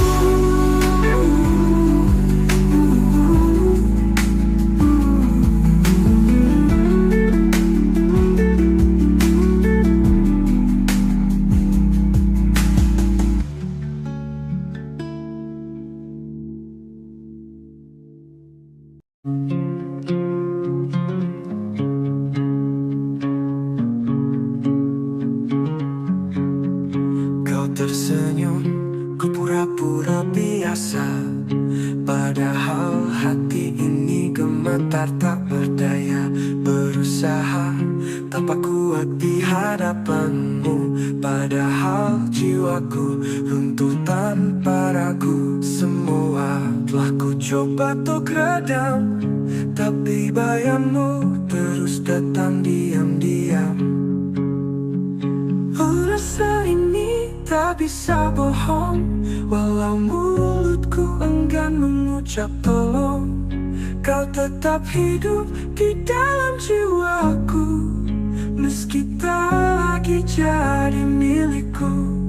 Kau tersenyum, ku pura-pura biasa. Padahal hati ini gemetar tak berdaya. Berusaha tanpa kuat di hadapanmu. Padahal jiwaku runtuh tanpa ragu. Semua telah ku coba untuk redam, tapi bayangmu terus datang diam-diam. Rasa ini tak bisa bohong, walau mulutku enggan mengucap tolong. Kau tetap hidup di dalam jiwaku, meski tak lagi jadi milikku.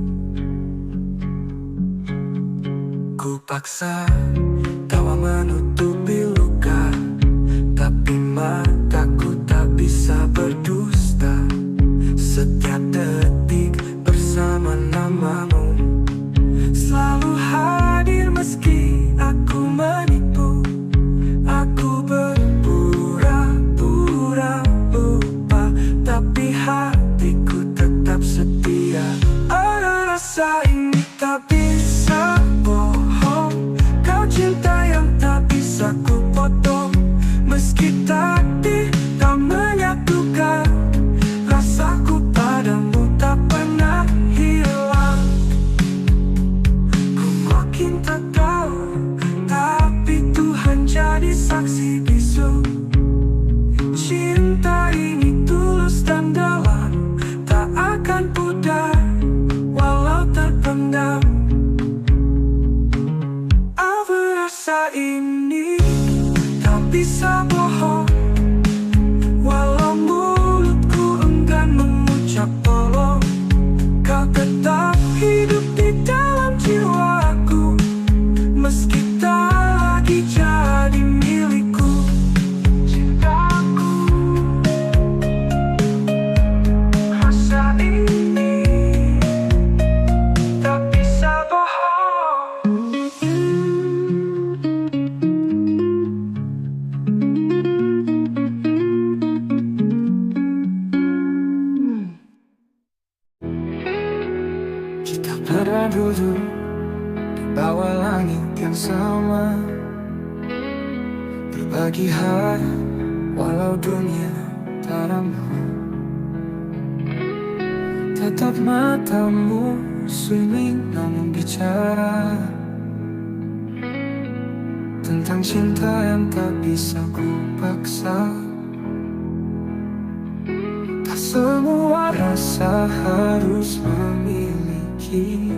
Ku paksa tawa menutupi luka, tapi mataku tak bisa berdusta. Setiap detik bersama namamu selalu hadir meski aku menipu. Aku berpura-pura lupa, tapi hatiku tetap setia. Ada rasa ini tak bisa bohong, kau cinta yang tak bisa ku potong. Meski takdir tak menyatukan, rasaku padamu tak pernah hilang. Ku makin tak tahu, tapi Tuhan jadi saksi bisu. Cinta ini tulus dan dalam, tak akan pudar walau terpendam. Apa rasa ini tak bisa bohong, walau mulutku enggan mengucap tolong. Kau tetap hidup di dalam jiwaku, meski tak lagi jadi milikku. Cintaku, rasa ini tak bisa bohong. Kita pernah duduk di bawah langit yang sama, berbagi hari walau dunia tak ramah. Tetap matamu swimming namun bicara tentang cinta yang tak bisa ku paksa. Tak semua rasa harus memiliki,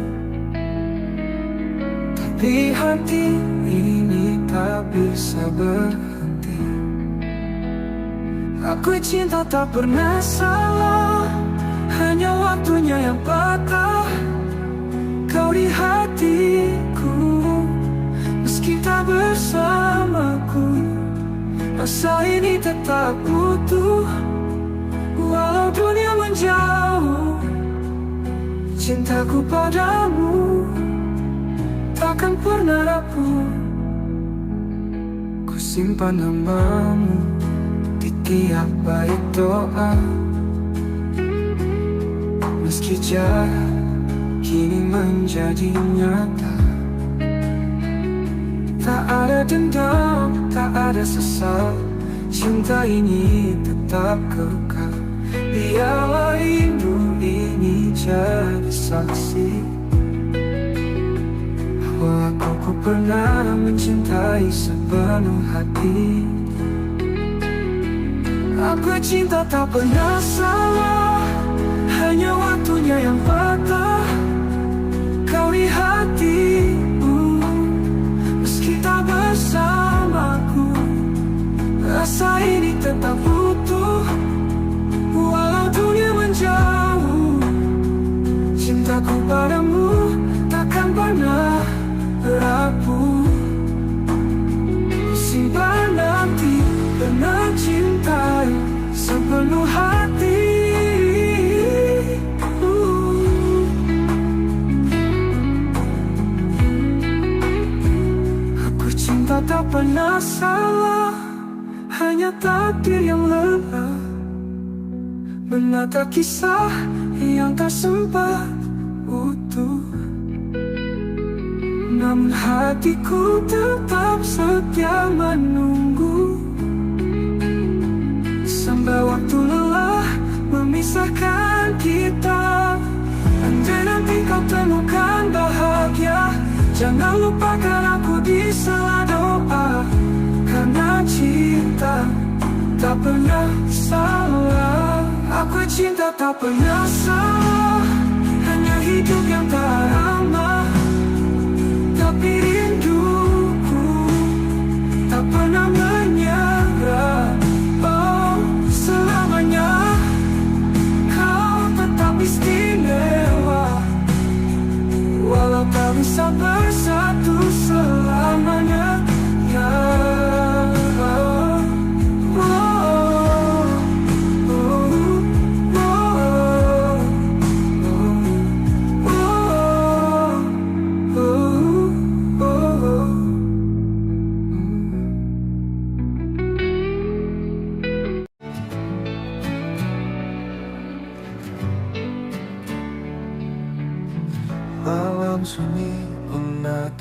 tapi hati ini tak bisa berhenti. Aku cinta tak pernah salah, hanya waktunya yang patah. Kau di hatiku, meski tak bersamaku, rasa ini tetap utuh. Walau dunia menjauh, cintaku padamu takkan pernah rapuh. Ku simpan namamu di tiap bait doa, meski jarak kini menjadi nyata. Tak ada dendam, tak ada sesal, cinta ini tetap kekal. Biarlah rindu ini jadi saksi bahwa aku pernah mencintai sepenuh hati. Aku cinta tak pernah salah, hanya waktunya yang patah. Kau di hatiku, meski tak bersamaku, rasa ini tetap utuh. Walau dunia menjauh, cintaku padamu takkan pernah rapuh. Simpan nanti pernah cintai sepenuh hati. Aku cinta tak pernah salah, hanya takdir yang lelah menata kisah yang tak sempat utuh. Namun hatiku tetap setia menunggu, sampai waktu lelah memisahkan kita. Andai nanti kau temukan bahagia, jangan lupakan aku di sela doa. Karena cinta tak pernah salah, aku cinta tak pernah salah, hanya hidup yang tak ramah. Tapi rinduku tak pernah menyerah. Oh, selamanya kau tetap istimewa, walau tak bisa bersatu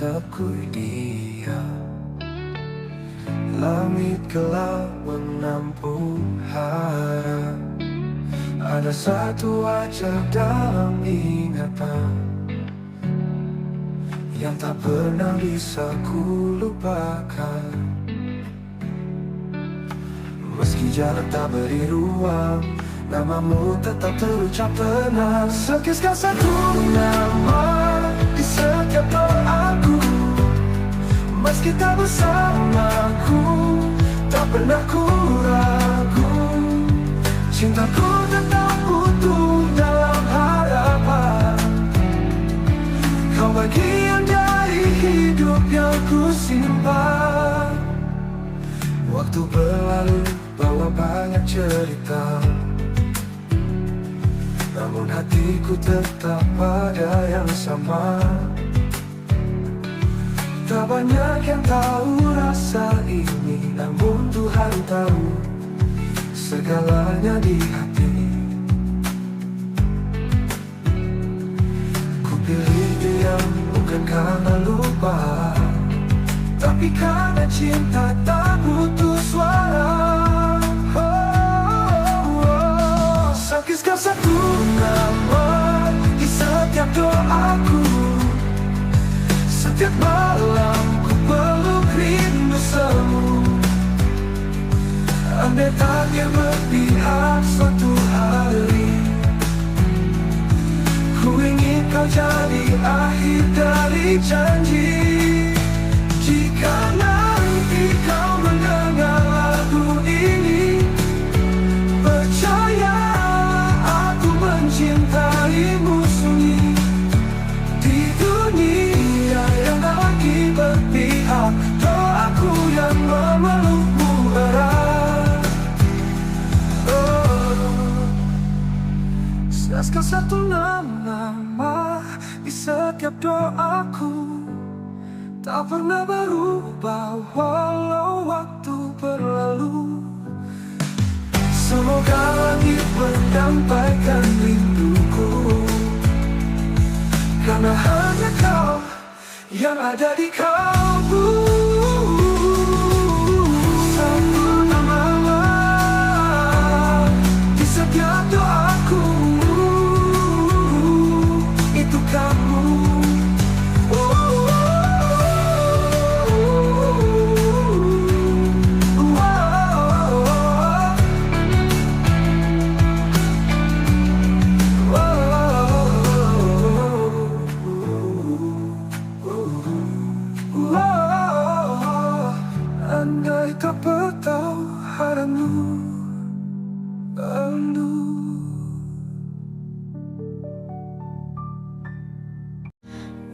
tatapku dia. Langit gelap menampung harap. Ada satu wajah dalam ingatan yang tak pernah bisa ku lupakan. Meski jarak tak beri ruang, namamu tetap terucap tenang. Sekisah satu nama di setiap doaku. Meski tak bersamaku, tak pernah ku ragu. Cintaku tetap utuh dalam harapan. Kau bagian dari hidup yang ku simpan. Waktu berlalu bawa banyak cerita, namun hatiku tetap pada yang sama. Tak banyak yang tahu rasa ini, namun Tuhan tahu segalanya di hati. Ku pilih diam bukan karena lupa, tapi karena cinta tak butuh suara. Sekisah satu nama di setiap doaku. Setiap malam ku peluk rindu semu. Andai takdir berpihak suatu hari, ku ingin kau jadi akhir dari janji. Jika nanti kau mendengar lagu ini, percaya aku mencintaimu sunyi. Di dunia yang tak lagi berpihak, doaku yang memelukmu erat. Sekal satu nama di setiap doaku, tak pernah berubah walau waktu berlalu. Semoga langit menyampaikan rinduku, karena hanya kau yang ada di kalbu. Satu nama di setiap doaku, itu kamu. Andai tak bertahu haramu rindu.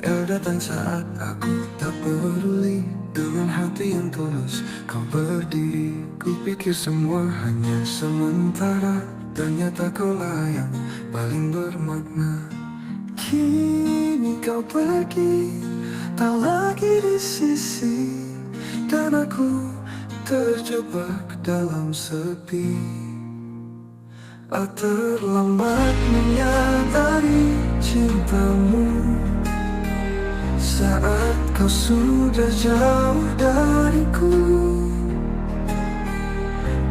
Kau datang saat aku tak peduli. Dengan hati yang tulus kau berdiri. Ku pikir semua hanya sementara, ternyata kaulah yang paling bermakna. Kini kau pergi, tak lagi di sisi, dan aku terjebak dalam sepi. Terlambat menyadari cintamu saat kau sudah jauh dariku.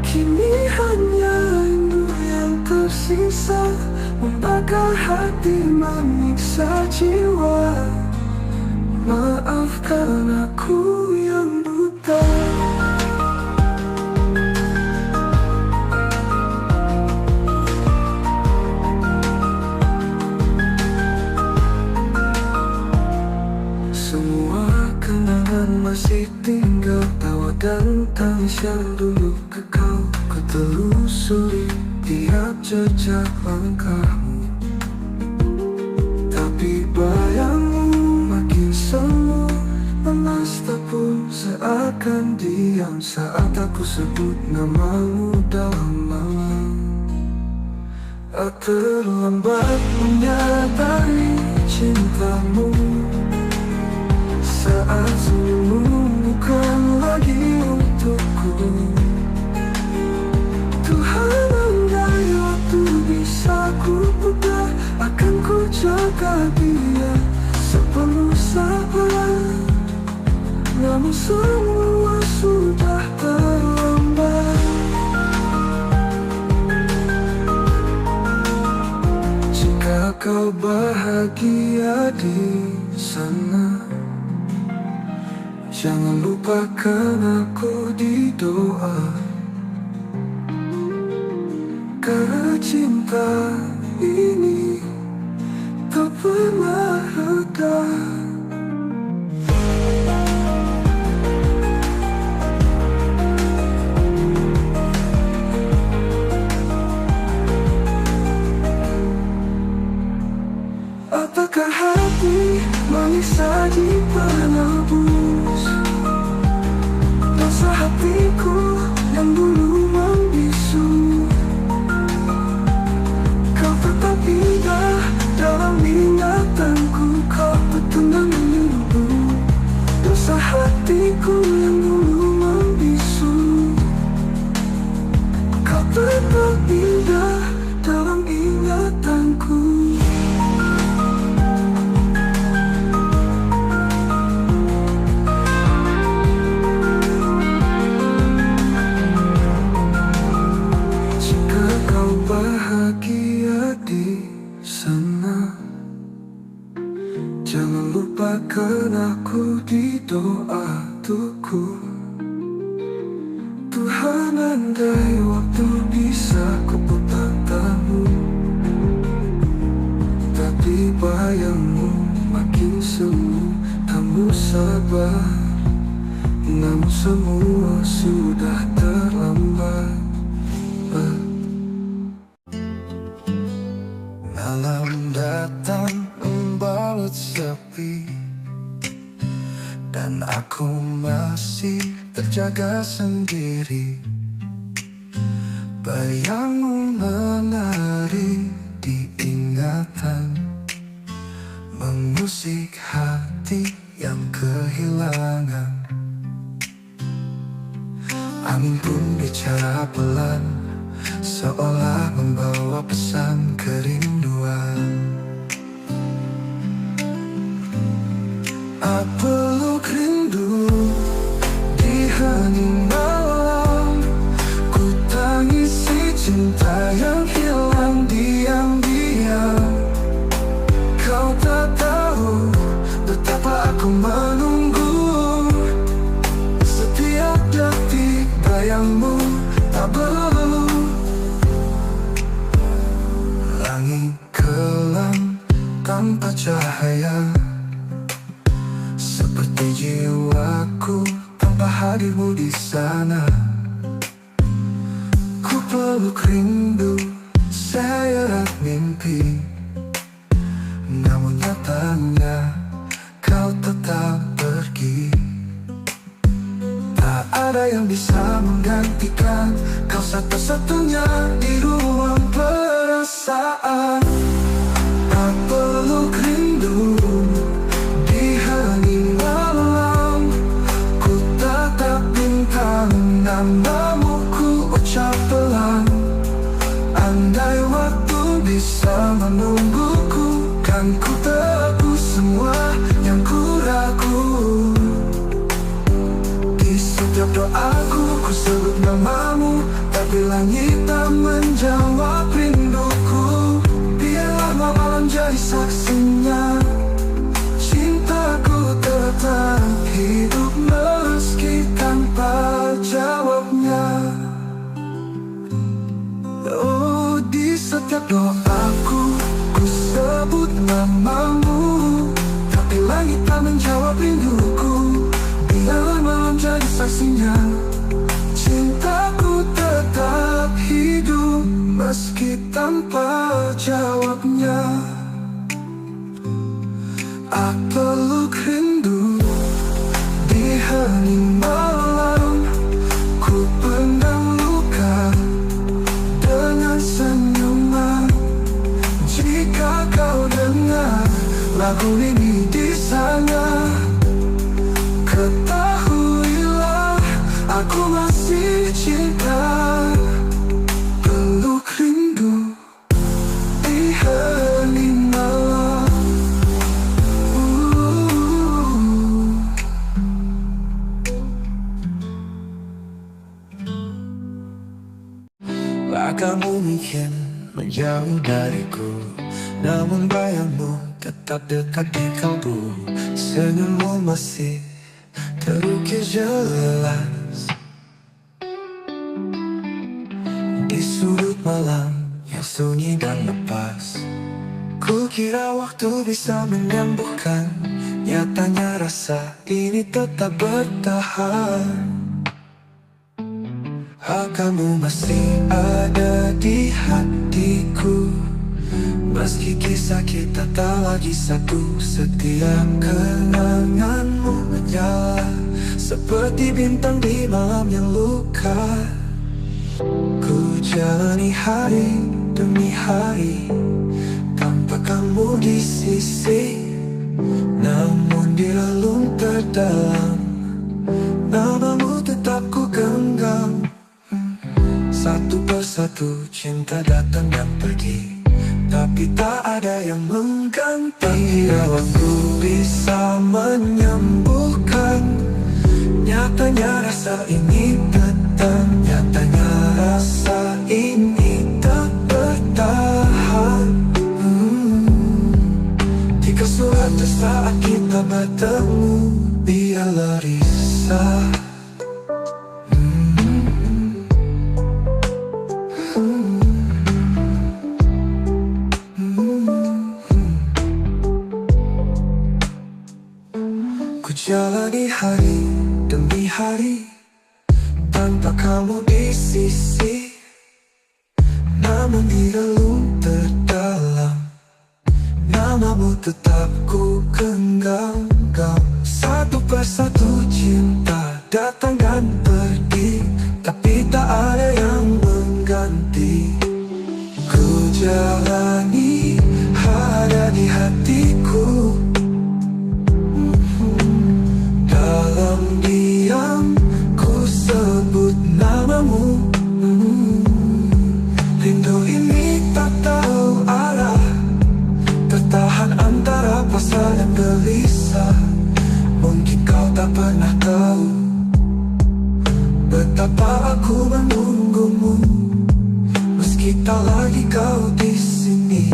Kini hanya rindu yang tersisa, membakar hati, menyiksa jiwa. Maafkan aku yang buta. Semua kenangan masih tinggal, tawa dan tangis yang dulu kekal. Ku telusuri tiap jejak langkahmu, tapi bayangmu makin semu. Lemas tak pun seakan diam saat aku sebut namamu dalam malam. Terlambat menyadari cintamu saat senyummu bukan lagi untukku. Tuhan, andai waktu bisa ku putar, akan ku jaga dia sepenuh sabar. namun semua sudah terlambat. Jika kau bahagia di sana, jangan lupakan aku di doa. Karena cinta ini tak pernah reda. Apakah hati manis saja penebus dosa hatiku yang dulu membisu? Kau tetap indah dalam ingatanku, kau betul menunggu dosa hatiku yang dulu membisu. Kau tetap indah dalam ingatanku. Bahagia di sana, jangan lupakan aku di doa tuku. Tuhan, andai waktu bisa kuputar tamu, tapi bayangmu makin semu, kamu sabar, namun semua sudah terlambat. Malam datang membalut sepi, dan aku masih terjaga sendiri. Bayangmu menari di ingatan, mengusik hati yang kehilangan. Angin pun bicara pelan, seolah membawa pesan kerinduan. Aku peluk rindu di hening malam, ku tangisi cinta yang hilang diam-diam. Kau tak tahu betapa aku menunggu, setiap detik bayangmu tak berlalu. Langit kelam tanpa cahaya, seperti jiwaku tanpa hadirmu di sana. Ku peluk rindu seret mimpi, namun nyatanya kau tetap pergi. Tak ada yang bisa menggantikan kau satu-satunya di ruang perasaan. Aku peluk rindu di hening malam, ku tatap bintang, namamu ku ucap pelan. Andai waktu bisa menungguku, kan ku tebus semua yang ku ragu. Di setiap doaku ku sebut namamu, tapi langit tak menjawab rinduku. Biarlah malam jadi saksinya, cintaku tetap hidup meski tanpa jawabnya. Oh, di setiap doaku ku sebut namamu, tapi langit tak menjawab rinduku. Biarlah malam jadi saksinya, cintaku tetap hidup meski tanpa jawabnya. Aku peluk rindu di hening malam, ku pendam luka dengan senyuman. Jika kau dengar lagu ini di sana, ketahuilah aku masih cinta. Peluk rindu di hening malam. Kamu mungkin menjauh dariku, namun bayangmu tetap dekat di kalbu. Senyummu masih terukir jelas di sudut malam yang sunyi dan lepas. Kukira waktu bisa menyembuhkan, nyatanya rasa ini tetap bertahan. Kamu masih ada di hatiku, meski kisah kita tak lagi satu. Setiap kenanganmu menyala seperti bintang di malam yang luka. Ku jalani hari demi hari tanpa kamu di sisi, namun di relung terdalam namamu tetap ku genggam. Satu persatu cinta datang dan pergi, tapi tak ada yang mengganti. Bila waktu bisa menyembuhkan, nyatanya rasa ini datang. Nyatanya rasa ini tak bertahan. Jika suatu saat kita bertemu, biarlah risau. Ku jalani hari demi hari tanpa kamu di sisi, namun di relung terdalam namamu tetap ku genggam. Satu persatu cinta datang dan pergi, tapi tak ada yang mengganti. Ku jalani ada di hatiku, dalam diam ku sebut namamu. Rindu ini tak tahu arah, tertahan antara pasrah dan gelisah. Mungkin kau tak pernah tahu betapa aku menunggumu, meski tak lagi kau di sini.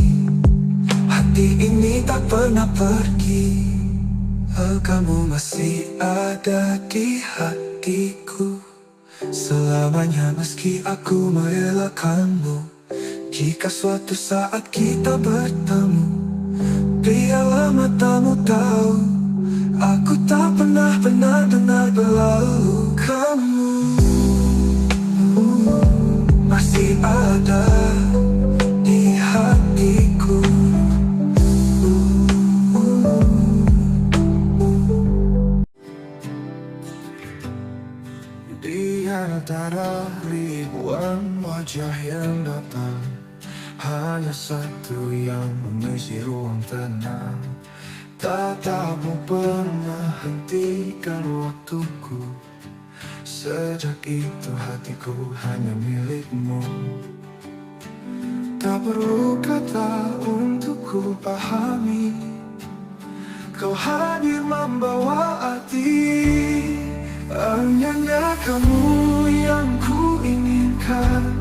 Hati ini tak pernah pergi. Kamu masih ada di hatiku selamanya, meski aku merelakanmu. Jika suatu saat kita bertemu, biarlah matamu tahu aku tak pernah benar-benar berlalu. Kamu masih ada di hatiku. Di antara ribuan wajah yang datang, hanya satu yang mengisi ruang tenang. Tatapmu pernah hentikan waktuku, sejak itu hatiku hanya milikmu. Tak perlu kata untuk ku pahami, kau hadir membawa arti. Hanya kamu yang ku inginkan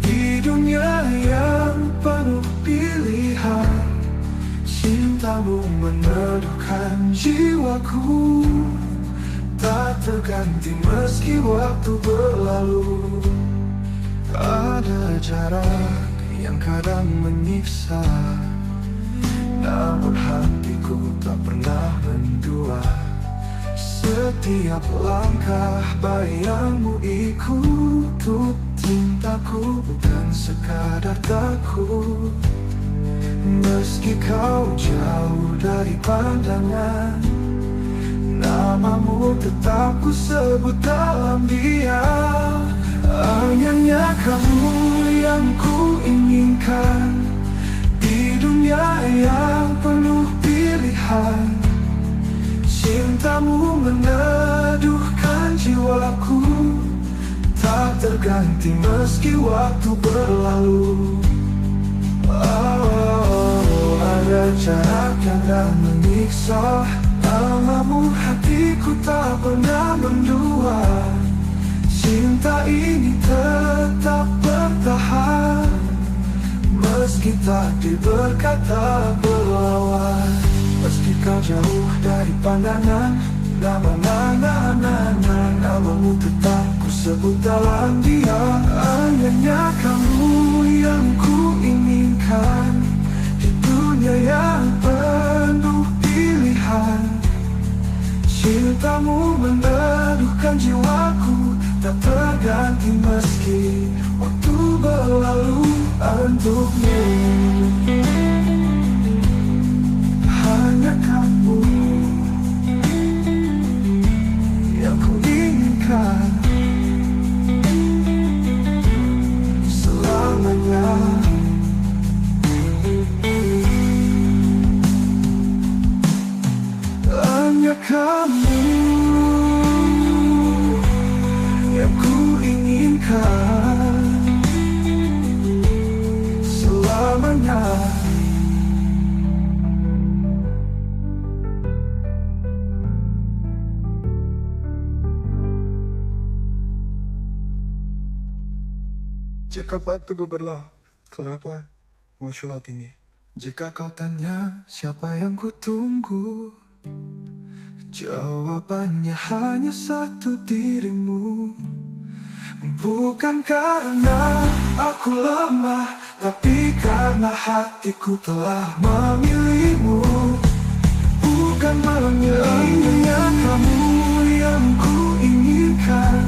di dunia yang penuh pilihan. Cintamu meneduhkan jiwaku, tak terganti meski waktu berlalu. Ada jarak yang kadang menyiksa, namun hatiku tak pernah mendua. Setiap langkah bayangmu ikut cintaku, bukan sekadar takut. Meski kau jauh dari pandangan, namamu tetap ku sebut dalam diam. Hanya kamu yang ku inginkan di dunia yang penuh pilihan. Cintamu meneduhkan jiwaku, tak terganti meski waktu berlalu. Ada jarak yang tak menyiksa, namamu hatiku tak pernah mendua. Cinta ini tetap bertahan. meski takdir berkata berlawan. Meski kau jauh dari pandangan, namamu tetap ku sebut dalam dia. Hanya kamu yang ku inginkan di dunia yang penuh pilihan. Cintamu meneduhkan jiwaku, tak terganti meski waktu berlalu untukmu. Hanya kamu yang ku inginkan selamanya. Hanya kamu yang ku inginkan selamanya. Jika batu berlah, kenapa muncul ini? Jika kau tanya siapa yang ku tunggu, jawabannya hanya satu, dirimu. Bukan karena aku lemah, tapi karena hatiku telah memilihmu. Bukan memilihnya kamu yang ku inginkan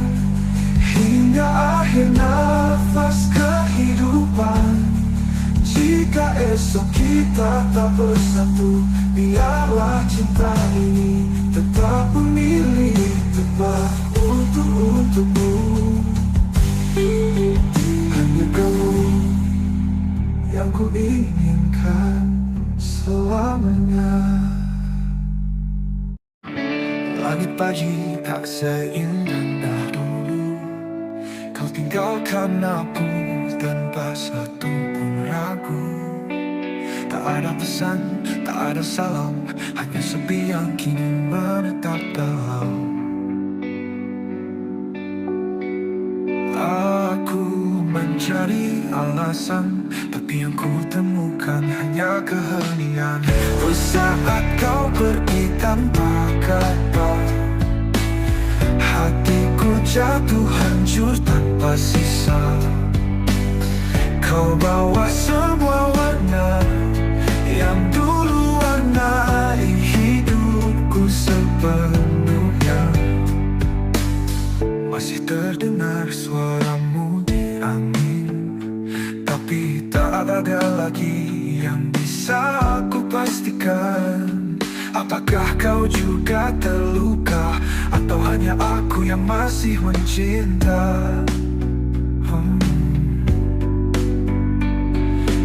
hingga akhir nafas kehidupan. Jika esok kita tak bersatu, biarlah cinta ini tetap memilih tepat untukmu. Hanya kamu yang ku inginkan selamanya. Langit pagi tak seindah dulu, kau tinggalkan aku tanpa satu pun ragu. Tak ada pesan, tak ada salam, hanya sepi yang kini menetap dalam. Aku mencari alasan, tapi yang ku temukan hanya keheningan. Saat kau pergi tanpa kata, hatiku jatuh hancur tanpa sisa. Kau bawa semua warna yang dulu warnai hidupku sepenuhnya. Masih terdengar suaramu di angin, tapi tak ada lagi yang bisa aku pastikan. Apakah kau juga terluka, atau hanya aku yang masih mencinta?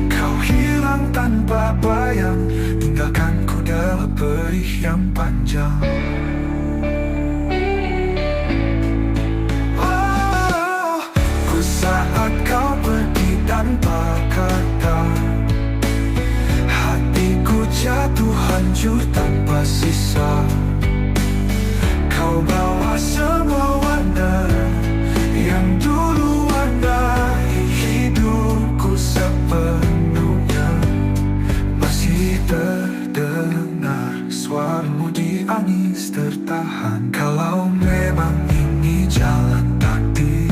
Kau hilang tanpa bayang, tinggalkanku dalam perih yang panjang. Saat kau pergi tanpa kata, hatiku jatuh hancur tanpa sisa. Kau bawa semua warna yang dulu warnai hidupku sepenuhnya. Masih terdengar suaramu di angin tertahan. Kalau memang ini jalan takdir,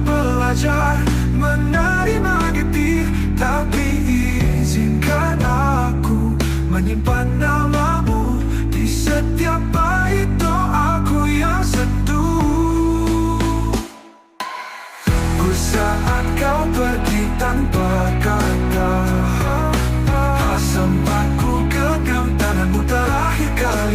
belajar menerima getir, tapi izinkan aku menyimpan namamu di setiap bait doaku yang seduh. Saat kau pergi tanpa kata, sempatku genggam tanganmu terakhir kali.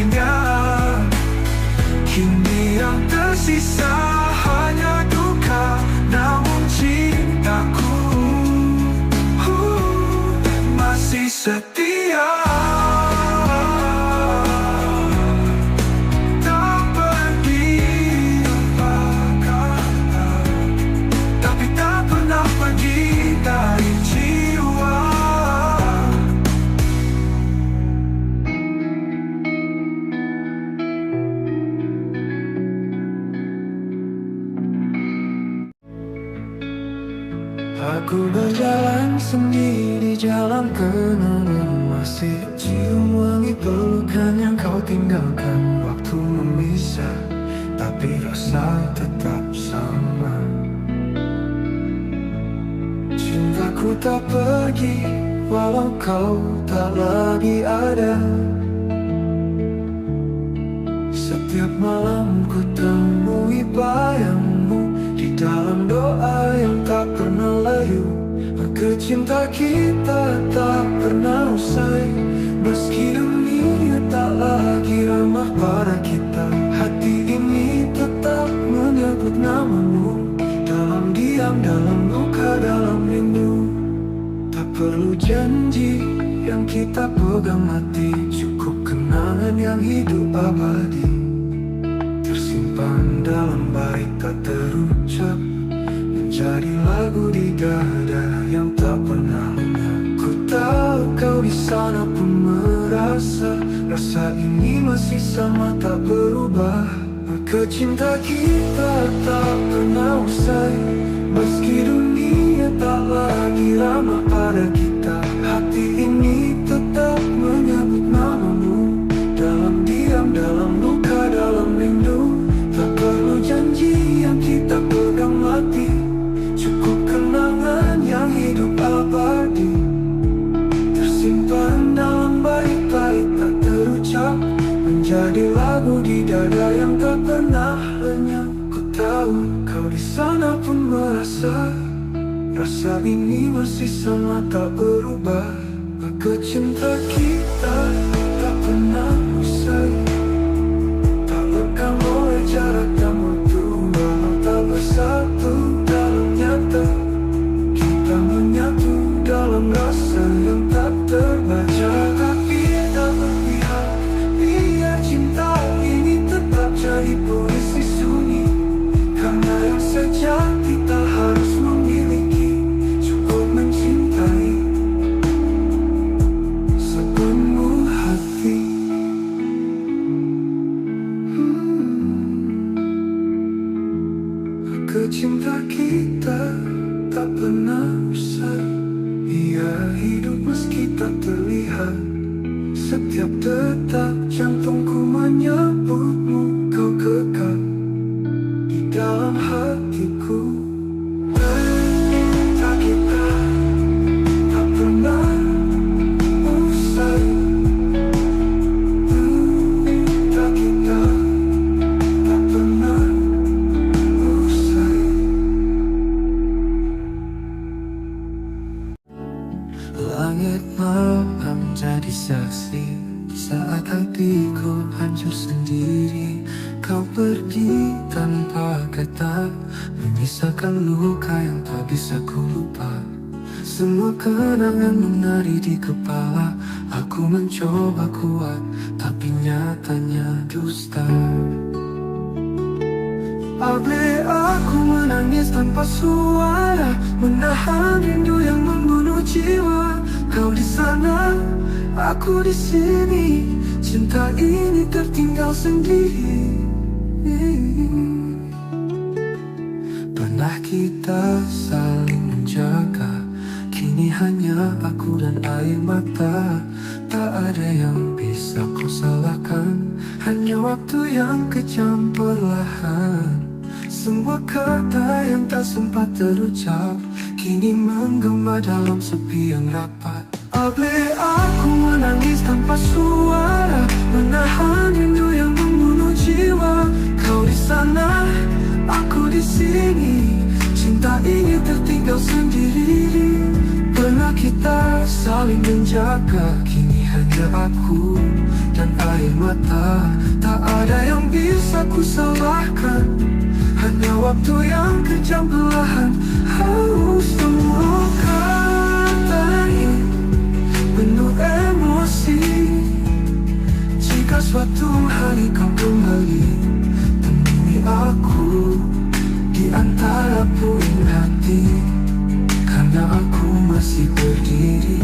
Ku berjalan sendiri di jalan kenangan, masih cium wangi pelukan yang kau tinggalkan. Waktu memisah, tapi rasa tetap sama. Cintaku tak pergi, walau kau tak lagi ada. Setiap malam ku temui bayangmu di dalam doa yang tak pernah layu. Maka cinta kita tak pernah usai, meski dunia tak lagi ramah pada kita. Hati ini tetap menyebut namamu, dalam diam, dalam luka, dalam rindu. Tak perlu janji yang kita pegang mati, cukup kenangan yang hidup abadi, tersimpan dalam bait tak terucap, menjadi lagu di dada yang tak pernah lenyap. Ku tahu kau di sana pun merasa, rasa ini masih sama tak berubah. Maka cinta kita tak pernah usai, meski dunia tak lagi ramah pada kita. Hati ini tetap menyebut namamu, dalam diam, dalam luka, dalam rindu. Tak perlu janji yang kita pegang mati, cukup kenangan yang hidup abadi, tersimpan dalam bait-bait tak terucap, menjadi lagu di dada yang tak pernah lenyap. Ku tahu kau di sana pun merasa, rasa ini masih sama tak berubah. Maka cinta kita tak pernah usai, tak lekang oleh jarak dan waktu. Walau tak bersatu dalam nyata, kita menyatu dalam rasa yang tak terbaca. Tapi tak berpihak, biar cinta ini tetap jadi puisi sunyi. Karena yang sejati tak harus memiliki, cukup mencintai sepenuh hati. Cinta kita tak pernah usai, ia hidup meski tak terlihat. Setiap detak jantungku menyebutmu, kau kekal di dalam hatiku. Cinta kita tak pernah usai, cinta kita tak pernah usai. Langit malam jadi saksi saat hatiku hancur sendiri. Kau pergi tanpa kata, menyisakan luka yang tak bisa ku lupa. Semua kenangan menari di kepala, aku mencoba kuat, tapi nyatanya dusta. Abe aku menangis tanpa suara, menahan rindu yang membunuh jiwa. Kau di sana, aku di sini, cinta ini tertinggal sendiri. Pernah kita saling menjaga, kini hanya aku dan air mata. Tak ada yang bisa kau salahkan, hanya waktu yang kejam perlahan. Semua kata yang tak sempat terucap, kini menggema dalam sepi yang rapat. Abe aku menangis tanpa suara, menahan rindu yang membunuh jiwa. Kau di sana, aku di sini, cinta ini tertinggal sendiri. Pernah kita saling menjaga, kini hanya aku dan air mata. Tak ada yang bisa ku salahkan, hanya waktu yang kejam perlahan. Semua kata ini penuh emosi. Jika suatu hari kau kembali, temui aku di antara puing hati. Karena aku masih berdiri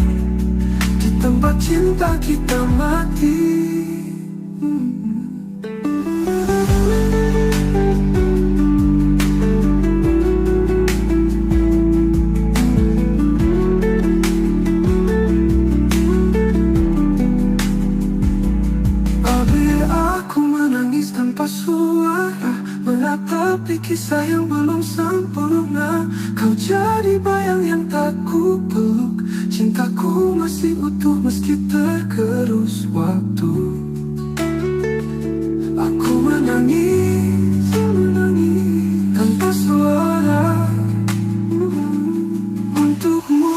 di tempat cinta kita mati. aku menangis tanpa suara, menatapi kisah yang belum sempurna. Kau jadi bayang yang tak ku peluk, cintaku masih utuh meski tergerus waktu. Aku menangis, menangis tanpa suara untukmu.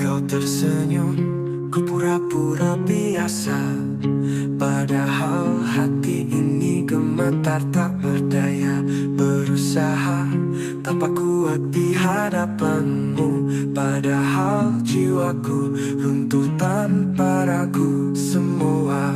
Kau tersenyum, ku pura-pura biasa, padahal hati ini gemetar tak berdaya. Berusaha tanpa kuat di hadapanmu, padahal jiwaku runtuh tanpa ragu. Semua